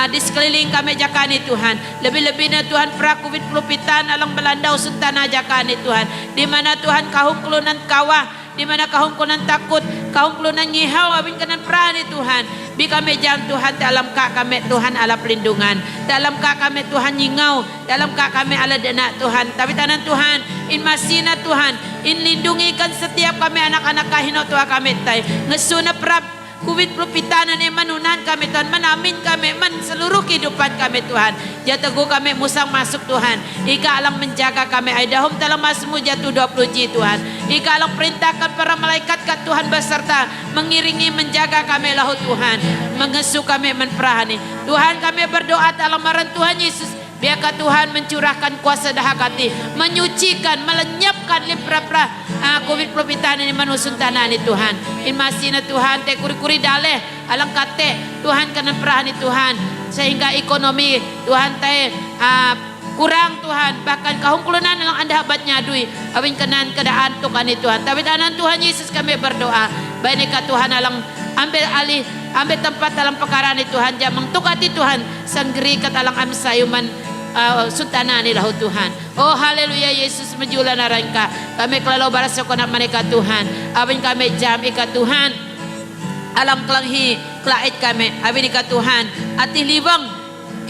di sekeliling kami jakani Tuhan. Lebih-lebihnya Tuhan pra covid pelupitan alang belandau suntana jakani Tuhan. Di mana Tuhan kahum kelunan kawah. Di mana kahum kunan takut, kahum kelunan nyihau abin kanan prani Tuhan. Bi kami jam Tuhan dalam kak kami Tuhan ala pelindungan. Dalam kak kami Tuhan nyingau, dalam kak kami ala dana Tuhan. Tapi tanan Tuhan, in masina Tuhan, in lindungikan setiap kami anak-anak kahino Tuhan kami tay. Ngesuna prab Kuwit pelupitanan yang manunan kami Tuhan. Menamin kami seluruh kehidupan kami Tuhan. Jatuh kami musang masuk Tuhan. Ika alang menjaga kami. Aidahum dalam masmu jatuh 20 ji Tuhan. Ika alang perintahkan para malaikat kat Tuhan beserta. Mengiringi menjaga kami lahu Tuhan. Mengesu kami menperahani. Tuhan kami berdoa dalam maran Tuhan Yesus. Biarkah Tuhan mencurahkan kuasa dahakati. Menyucikan, melenyapkan limpra-pra Covid pelupitan ini manusun tanah ini Tuhan. In masina Tuhan te kuri-kuri daleh alang kate Tuhan kena perahani Tuhan sehingga ekonomi Tuhan te kurang Tuhan bahkan kahung kulunan yang anda habat nyadui awin kenan keadaan Tuhan ini Tuhan. Tapi tanan Tuhan Yesus kami berdoa baiknya Tuhan alang ambil alih ambil tempat dalam perkara ini Tuhan jamang tukati Tuhan sanggeri katalang amsayuman suntana ni lahu Tuhan. Oh haleluya Yesus menjulan arangka. Kami kelalau barasa konak mereka Tuhan. Abin kami jam ika Tuhan. Alam kelanghi kelait kami. Abin ika Tuhan. Ati liwang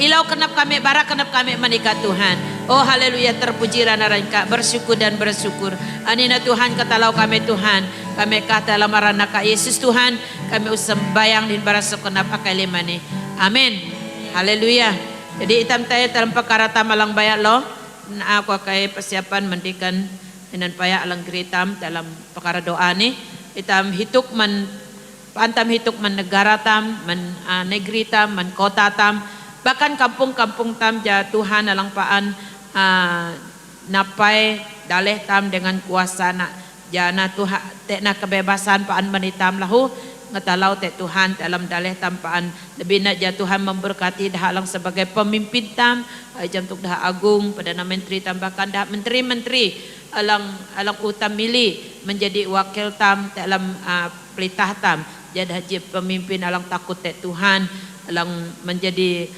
ilau kenap kami barak kenap kami menika Tuhan. Oh haleluya terpuji arangka. Bersyukur dan bersyukur. Anina Tuhan katalau kami Tuhan. Kami kata lamaran ka Yesus Tuhan. Kami usembayang din barasa konap akai limani. Amin. Haleluya. Jadi itam tayo dalam perkara tamalang bayak lo. Na ako kay persiapan mandikan inan paya alang geritam dalam perkara doa ni. Itam hituk man pantam hituk man negara tam, man negeri tam, man kota tam. Bahkan kampung-kampung tam ja Tuhan alang paan napai daleh tam dengan kuasa nak jana Tuhan te na kebebasan paan manitam lahu. Ngatalau te Tuhan dalam daleh tampaan lebih nak Tuhan memberkati dah alang sebagai pemimpin tam jam tuk dah agung Perdana Menteri tambahkan dah menteri-menteri alang utam mili menjadi wakil tam dalam pelitah tam jadi haji pemimpin alang takut te Tuhan alang menjadi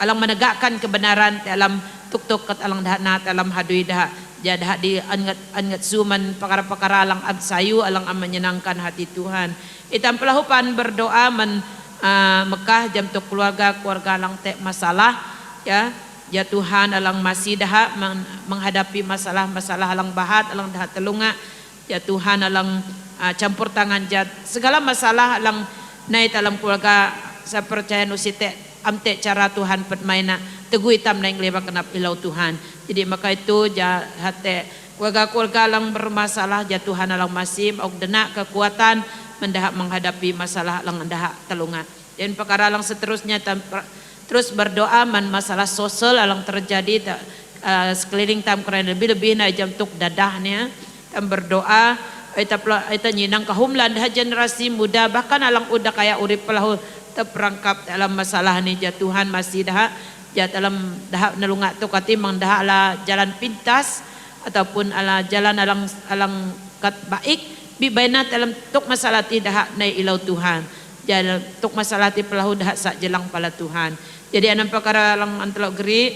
alang menegakkan kebenaran dalam tuk-tuk kat alang dahat na alam hadui dah jadah di angat suman perkara-perkara alang absayu alang menyenangkan hati Tuhan. Itam pelahupan berdoa Mekah jam tuk keluarga alang tek masalah ya. Ya Tuhan alang masih dah menghadapi masalah alang bahat alang dah telunga. Ya Tuhan alang campur tangan jat segala masalah alang naik dalam keluarga saya percaya nusite amte cara Tuhan permaina teguh hitam naik leba kenap ilau Tuhan. Jadi maka itu hati keluarga alang bermasalah ya Tuhan alang masih og denak kekuatan mendahak menghadapi masalah alang dahak telunga. Dan perkara alang seterusnya terus berdoa masalah sosial alang terjadi sekeliling tam kerana lebih na jam tuk dadahnya tam berdoa ita nyinang kahumlan dah generasi muda bahkan alang udah kayak urip pelahu terperangkap dalam masalah ni ya Tuhan masih dah dalam dah nelunga tu katimang dah ala jalan pintas ataupun ala jalan alang kat baik bibaina dalam tuk masalah ti dah nai ilau Tuhan jalan tuk masalah ti pelahu dah sak jelang pala Tuhan. Jadi anam perkara alang antelok geri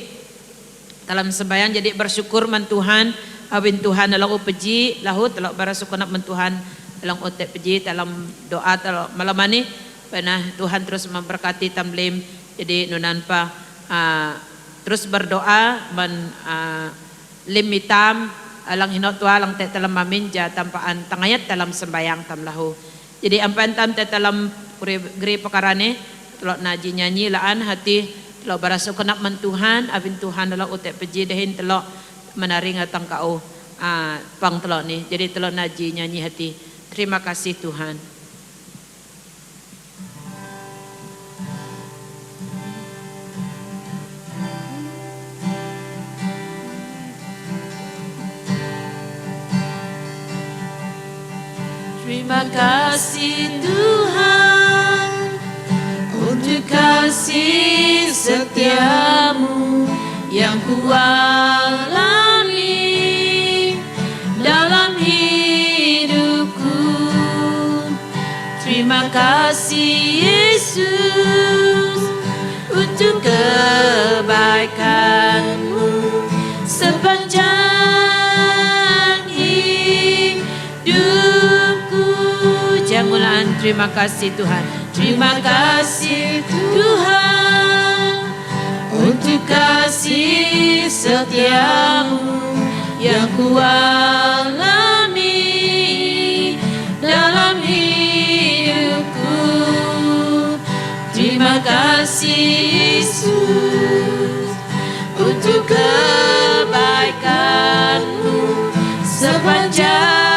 dalam sembahyang jadi bersyukur man Tuhan awin Tuhan alang upeji lahu telok bersyukur nak man Tuhan alang otek peji dalam doa telok malam ni pernah Tuhan terus memberkati tamlim jadi nunan pa terus berdoa limitam alang hinot tua alang te dalam mamin ja tampaan tangayat dalam sembayang tam lahu. Jadi ampan tam te dalam geri perkara ni telok naji nyanyi laan hati telok barasu kenak man Tuhan abin Tuhan telok utek peji dahin telok menaring atang kau pang telok ni. Jadi telok naji nyanyi hati terima kasih Tuhan. Terima kasih Tuhan untuk kasih setiamu yang kualami dalam hidupku. Terima kasih Yesus untuk kebaikanmu sepanjang hidupku. Jangan terima kasih Tuhan. Terima kasih Tuhan untuk kasih setiamu yang kualami dalam hidupku. Terima kasih Yesus untuk kebaikanmu sepanjang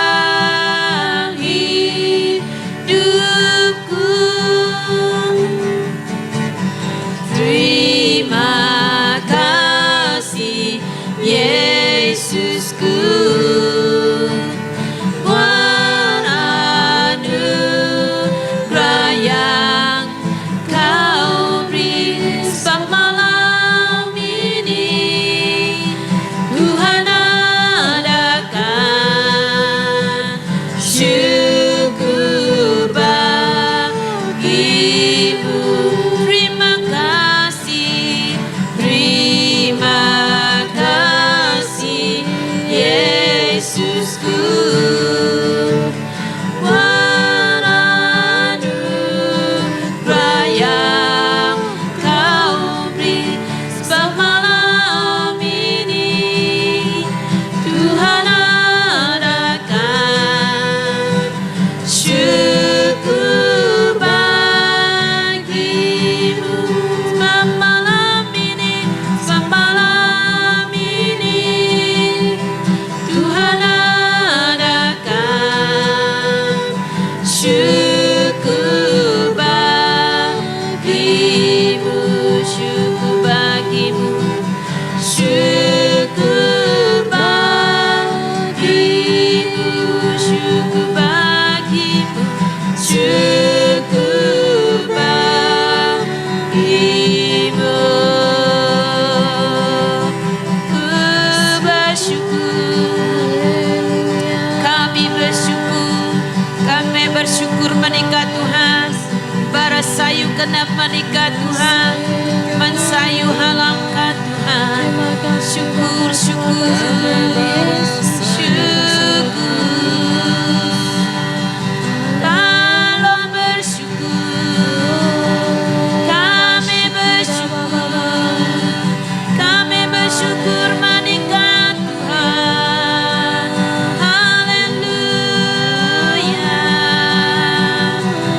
Yesusku, buat anugerah yang kau beri sebab malam ini Tuhan adakan syukur bagimu. Terima kasih, Yesusku, buat anugerah yang kau beri sebab malam ini Tuhan adakan syukur bagimu sebab malam ini Tuhan adakan syukur bagimu, syukur bagimu, syukur bagimu, syukur bagimu, syukur bagimu. Ku bersyukur menikah Tuhan, barasayu kenap menikah Tuhan, mensayu bersyukur, kalau bersyukur, kami bersyukur meningkat Tuhan. Haleluya,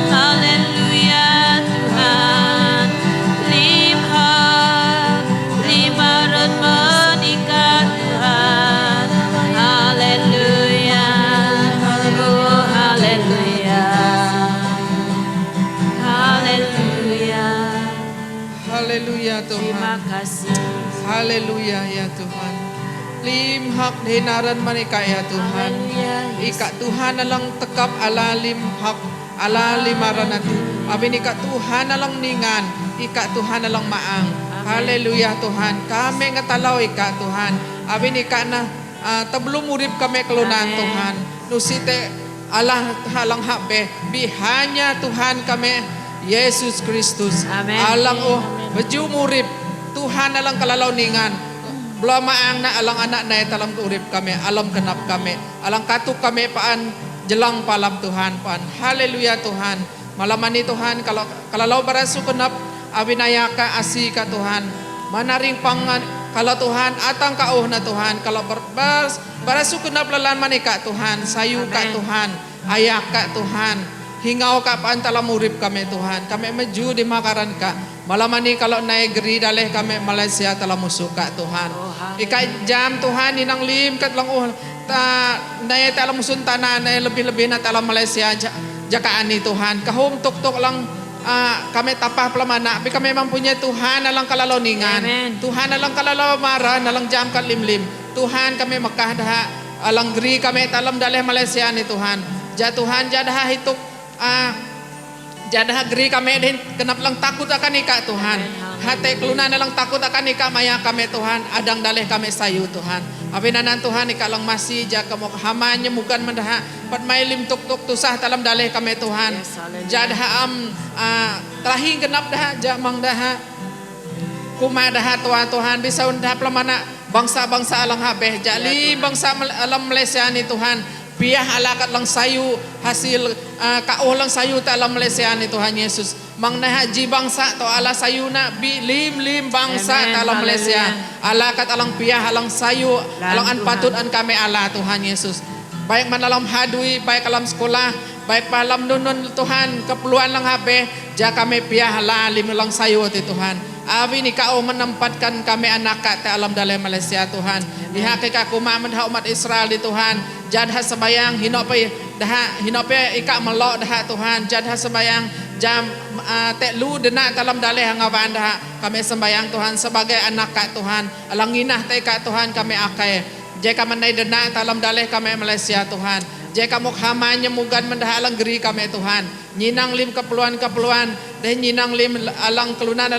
haleluya Tuhan. Limparan meningkat Tuhan. Haleluya, oh haleluya, haleluya. Haleluya Terima Tuhan. kasih. Haleluya ya Tuhan. Limhak dinaran manika ya Tuhan. Haleluya. Ika Tuhan alang tekap ala limhak ala limaran natu. Abin ika Tuhan alang ningan. Ika Tuhan alang maang. Haleluya Tuhan. Kami ngatalaw ika Tuhan. Abin ika na tablum urip kami kelunan Amen. Tuhan. Nusite Allah halang habe. Bihanya Tuhan kami Yesus Kristus. Amen. Alang baju murip Tuhan alang kalalaw ningan. Blamaang na alang anak na talam urip kami, alam kenap kami, alang katuk kami paan jelang palam Tuhan paan. Haleluya Tuhan. Malaman ni Tuhan kalau barasu kenap abinayaka asika Tuhan. Manaring pangan kalau Tuhan atang kauh na Tuhan kalau barasu kenap lalan manika Tuhan, sayu ka Amen. Tuhan, ayak ka Tuhan. Hingau ka paan talam urip kami Tuhan. Kami maju di makaran ka. Malaman ni kalau negeri daleh kami Malaysia telah musuka Tuhan. Oh, haleluya. Ikai jam Tuhan inang lim kat lang naya telah musun tanah naya lebih-lebih na telah Malaysia jakaan ni Tuhan. Kahum tuk-tuk lang kami tapah pelamana. Tapi kami mempunyai Tuhan alang kalalaw ningan. Amen. Tuhan alang kalalaw marah alang jam kat lim-lim. Tuhan kami Mekah dah alang geri kami talam daleh Malaysia ni Tuhan. Tuhan jadah hituk jadah geri kami din kenap lang takut akan ika Tuhan. Hati kelunan lang takut akan ika maya kami Tuhan. Adang daleh kami sayu Tuhan. Apinan Tuhan ika lang masih jaga mo hamanya mukan mendah pat may lim tuk-tuk tusah talam daleh kami Tuhan. Yes, hallelujah. Jadah terahing genap dah jamang dah kuma dah Tuhan bisa undah pelamana bangsa-bangsa alang habeh jali bangsa alam Malaysia ni Tuhan. Biah alakat lang sayu hasil kauh lang sayu ta alam Malaysia ni Tuhan Yesus. Mang na haji bangsa to ala sayu na lim bangsa Amen. ta alam Malaysia. Hallelujah. Alakat alang piah alang sayu alang an Tuhan. patut an kami ala Tuhan Yesus. Baik man alam hadui, baik alam sekolah, baik palam nunun Tuhan keperluan lang habe, ja kami piah ala lim lang sayu ti Tuhan. Abi ni kau menempatkan kami anak te alam dalam Malaysia Tuhan. Dihake ka kuma mendah umat Israel di Tuhan. Jadha sembayang hinope ika melok dah Tuhan. Jadha sembayang jam te lu dena dalam daleh hangawan dah. Kami sembayang Tuhan sebagai anak ka Tuhan. Alang nginah te ka Tuhan kami akai. Jika menai dena dalam daleh kami Malaysia Tuhan. Jika mukhamanya mugan mendah alang geri kami Tuhan. Nyinang lim keperluan dan nyinang lim alang kelunan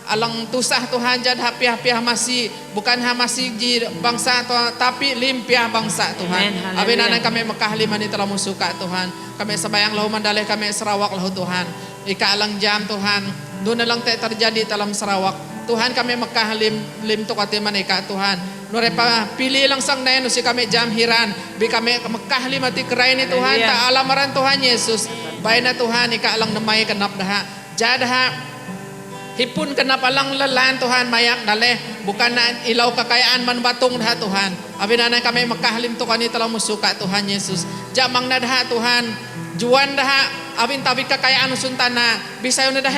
alang tusah Tuhan jad hapiah masih bukan masih di bangsa tapi lim piah bangsa Tuhan. Amen, Abinan haleluya. kami Mekah lima ni telah musuka Tuhan. Kami sembayang lahu mandaleh kami Sarawak lahu Tuhan. Ika alang jam Tuhan. Doon na lang terjadi dalam Sarawak. Tuhan kami Mekah lim tukati manika Tuhan. Nure pa pili lang sang nayan si kami jam hiran. Bi kami Mekah lima ti kerai ni Tuhan Haleluya. ta alamaran Tuhan Yesus. Baik na Tuhan ika alang namay kenap daha. Jadaha hipun kenapa lang lalan Tuhan mayak daleh bukan na ilaw kakayaan man batong dah Tuhan. Abi na kami Mekah lim tukani telah musuka Tuhan Yesus. Jamang na dah Tuhan. Juan dah abin tabi kakayaan suntana bisa yun dah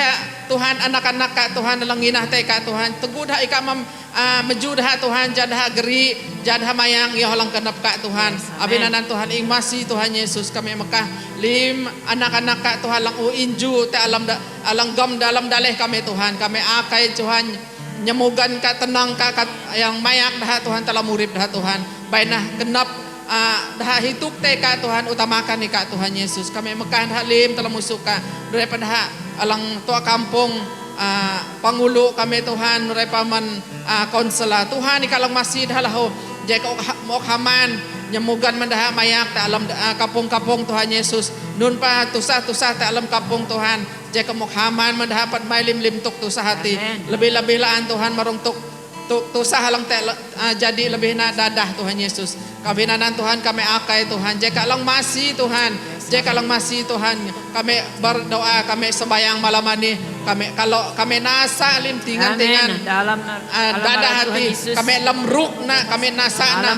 Tuhan anak-anak ka Tuhan nalang ginah te ka Tuhan teguh dah ika meju dah Tuhan jadah geri jadah mayang ya halang kenap ka Tuhan abin anan Tuhan ing masih Tuhan Yesus kami Mekah lim anak-anak ka Tuhan lang uinju te alang gam dalam daleh kami Tuhan kami akai Tuhan nyemugan ka tenang ka yang mayak dah Tuhan telah murib dah Tuhan bainah genap dah hituk te ka Tuhan utamakan ni ka Tuhan Yesus kami Mekah halim telah musuka daripada alang tua kampung pangulo kami Tuhan repaman konsela Tuhan ikalang masih dah lahu jika mo haman nyemugan mendah mayak ta alam kapung-kapung Tuhan Yesus nun pa tusah-tusah ta alam kapung Tuhan jika mo haman mendapat may lim-lim tuk tusah hati Amen. lebih-lebih laan Tuhan marungtuk Tusah halang jadi lebih na dadah Tuhan Yesus. Kabinanan Tuhan kami akai Tuhan. Jika lang masih Tuhan. Jika lang masih Tuhan. Kami berdoa, kami sembayang malam ini. Kalau kami nasa limtingan-tingan. Dadah hati. Kami lemruk na, kami nasa na.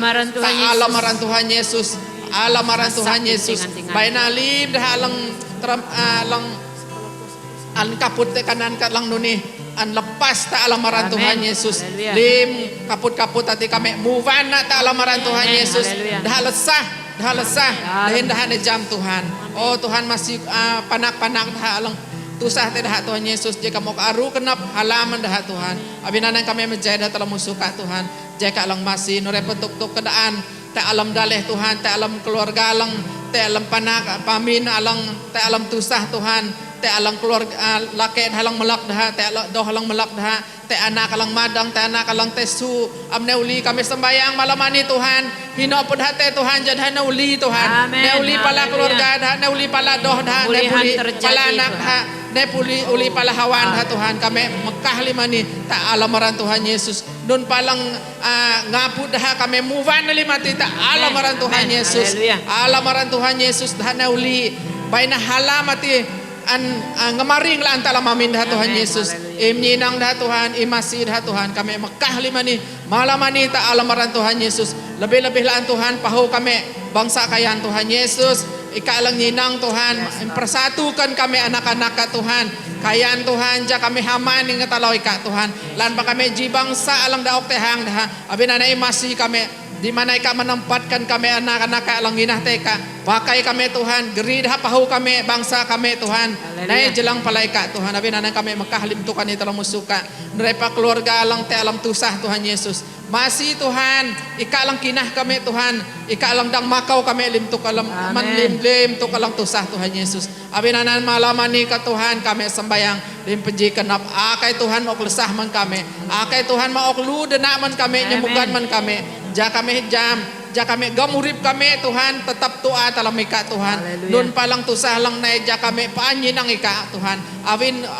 Alamaran Tuhan Yesus. Alamaran Tuhan Yesus. Baina lim dah alang kaput kanan kalang nuni. An lepas ta alamaran Tuhan Yesus. Lim kaput-kaput hati kami move on na ta alamaran Tuhan Yesus. Dah lesah dahin dah jam Tuhan. Oh Tuhan masih panak-panak dah alang tusah teh dah Tuhan Yesus. Jika mau aru kenap halaman dah Tuhan. Abinanan kami menjadi dalam musuka Tuhan. Jika alang masih nure petuk-tuk keadaan ta alam daleh Tuhan, ta alam keluarga alang, ta alam panak pamin alang, ta alam tusah Tuhan. Te alang keluarga laki halang melak dah, te doh halang melak dah, te anak halang madang, te anak halang tesu. Amneuli kami sembayang malam ini Tuhan. Hino pun hati Tuhan jadi neuli Tuhan. Neuli pala keluarga dah, neuli pala doh dah, neuli pala anak dah, neuli uli pala hawan dah Tuhan. Kami Mekah lima ni ta alamaran Tuhan Yesus. Don palang ngapu dah kami move on lima ti ta alamaran Tuhan Yesus. Alamaran Tuhan Yesus dah neuli baina halamati ngemaring lah antara mamin dah Tuhan Yesus. Imnyinang dah Tuhan, imasih dah Tuhan. Kami Mekah lima ni malam ni ta alamaran Tuhan Yesus. Lebih-lebih lah Tuhan pahu kami bangsa kayaan Tuhan Yesus. Ika alang nyinang Tuhan, persatukan kami anak-anak ka Tuhan. Kayaan Tuhan, ja kami haman ing talaw ika Tuhan. Lan pa kami ji bangsa alang daok tehang dah. Abi nanay masih kami di mana ika menempatkan kami anak-anak ka alang ginah teka. Pakai kami Tuhan, geri dah pahu kami bangsa kami Tuhan. Nai jelang pala ika Tuhan. Abi nanay kami Mekah limtukan ita musuka. Nerepa keluarga alang te alam tusah Tuhan Yesus. Masih Tuhan, ika alang kinah kami Tuhan. Ika alang dang makau kami limtuk alam manlim tuk alang tusah Tuhan Yesus. Abi nanan malaman ni ka Tuhan kami sembayang lim penji kenap akai Tuhan ok lesah man kami. Akai Tuhan ma ok lu dena man kami nyemugan man kami. Ja kami jam, ja kami gamurip kami Tuhan tetap tua dalam ika Tuhan. Nun palang tusah lang na ja kami paanyin ang ika Tuhan.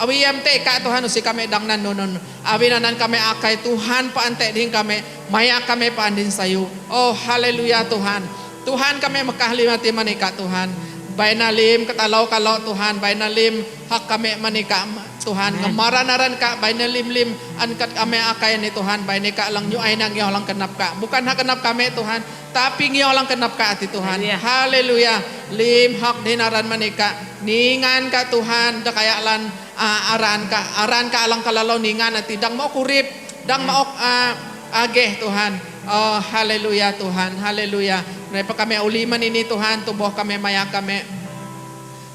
Awiyam te ika Tuhan usi kami dang nanunun. Awinanan kami akay Tuhan paante din kami. Maya kami paandin sayo. Oh haleluya Tuhan. Tuhan kami makahlimati manika Tuhan. Bainalim katalaw-kalaw Tuhan. Bainalim hak kami manika Tuhan. Ngamaranan ka bainalim-lim ankat kami akay ni Tuhan. Bainika lang nyo ay nang lang kenap ka. Bukan hak kenap kami Tuhan. Tapi nyo lang kenap ka ati Tuhan. Haleluya. Lim hak dinaran manika. Ningan ka Tuhan. Dakayalan aran ka alang kalalaw ningan at dang mo kurip. Dang mo ageh Tuhan. Oh haleluya Tuhan. Haleluya. Naipa kami uliman ini Tuhan. Tubuh kami maya kami.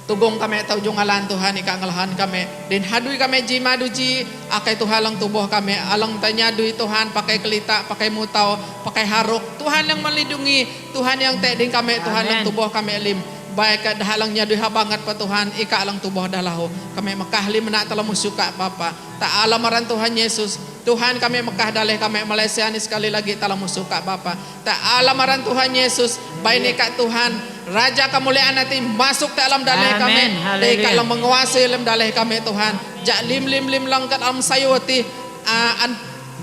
Tugong kami taujong alan Tuhan ikangalahan kami. Din haduy kami jimaduji akay Tuhan lang tubuh kami. Alang tanya duy Tuhan pakai kelita, pakai mutaw, pakai haruk. Tuhan yang melindungi, Tuhan yang teding kami, Tuhan yang tubuh kami lim. Baik dahalangnya duha banget pa Tuhan, ika alang tubuh dalaho. Kami makahlim na tala musuka Bapa. Ta'alamaran Tuhan Yesus. Tuhan kami Mekah daleh kami Malaysia ni sekali lagi tala musuka Bapa. Ta'alamaran Tuhan Yesus. Baik ika Tuhan. Raja kemuliaan nanti masuk ke dalam daleh kami. Ika alang menguasai dalam daleh kami Tuhan. Jak lim lang kat alam sayuati.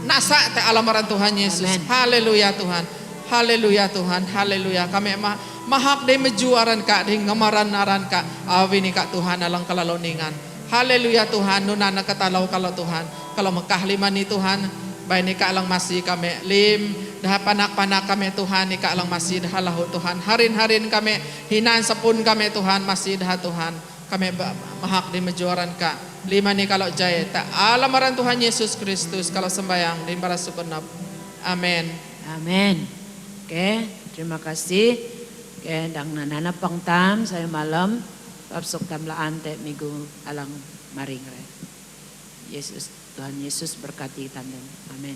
Nasa ta'alamaran Tuhan Yesus. Haleluya Tuhan. Haleluya Tuhan. Haleluya. Kami mahak day mejuaran ka, day ngamaran-aran ka. Awi ni ka Tuhan alang kalaloningan. Haleluya Tuhan. Nuna nakatalaw kalau Tuhan. Kalau makahliman ni Tuhan. Baik ni ka alang masih kami. Lim. Dah panak-panak kami Tuhan. Ni ka alang masih dah lahu Tuhan. Harin-harin kami. Hinan sapun kami Tuhan. Masih dah Tuhan. Kami mahak day mejuaran ka. Lima ni kalau jaya. Alamaran Tuhan Yesus Kristus. Kalau sembayang. Di barasukunap. Amen. Amen. Oke. Terima kasih. Oke, dang nananapang tam saya malam papsok tamlaan te minggu alang maring re. Yesus Tuhan Yesus berkati tandem. Amin.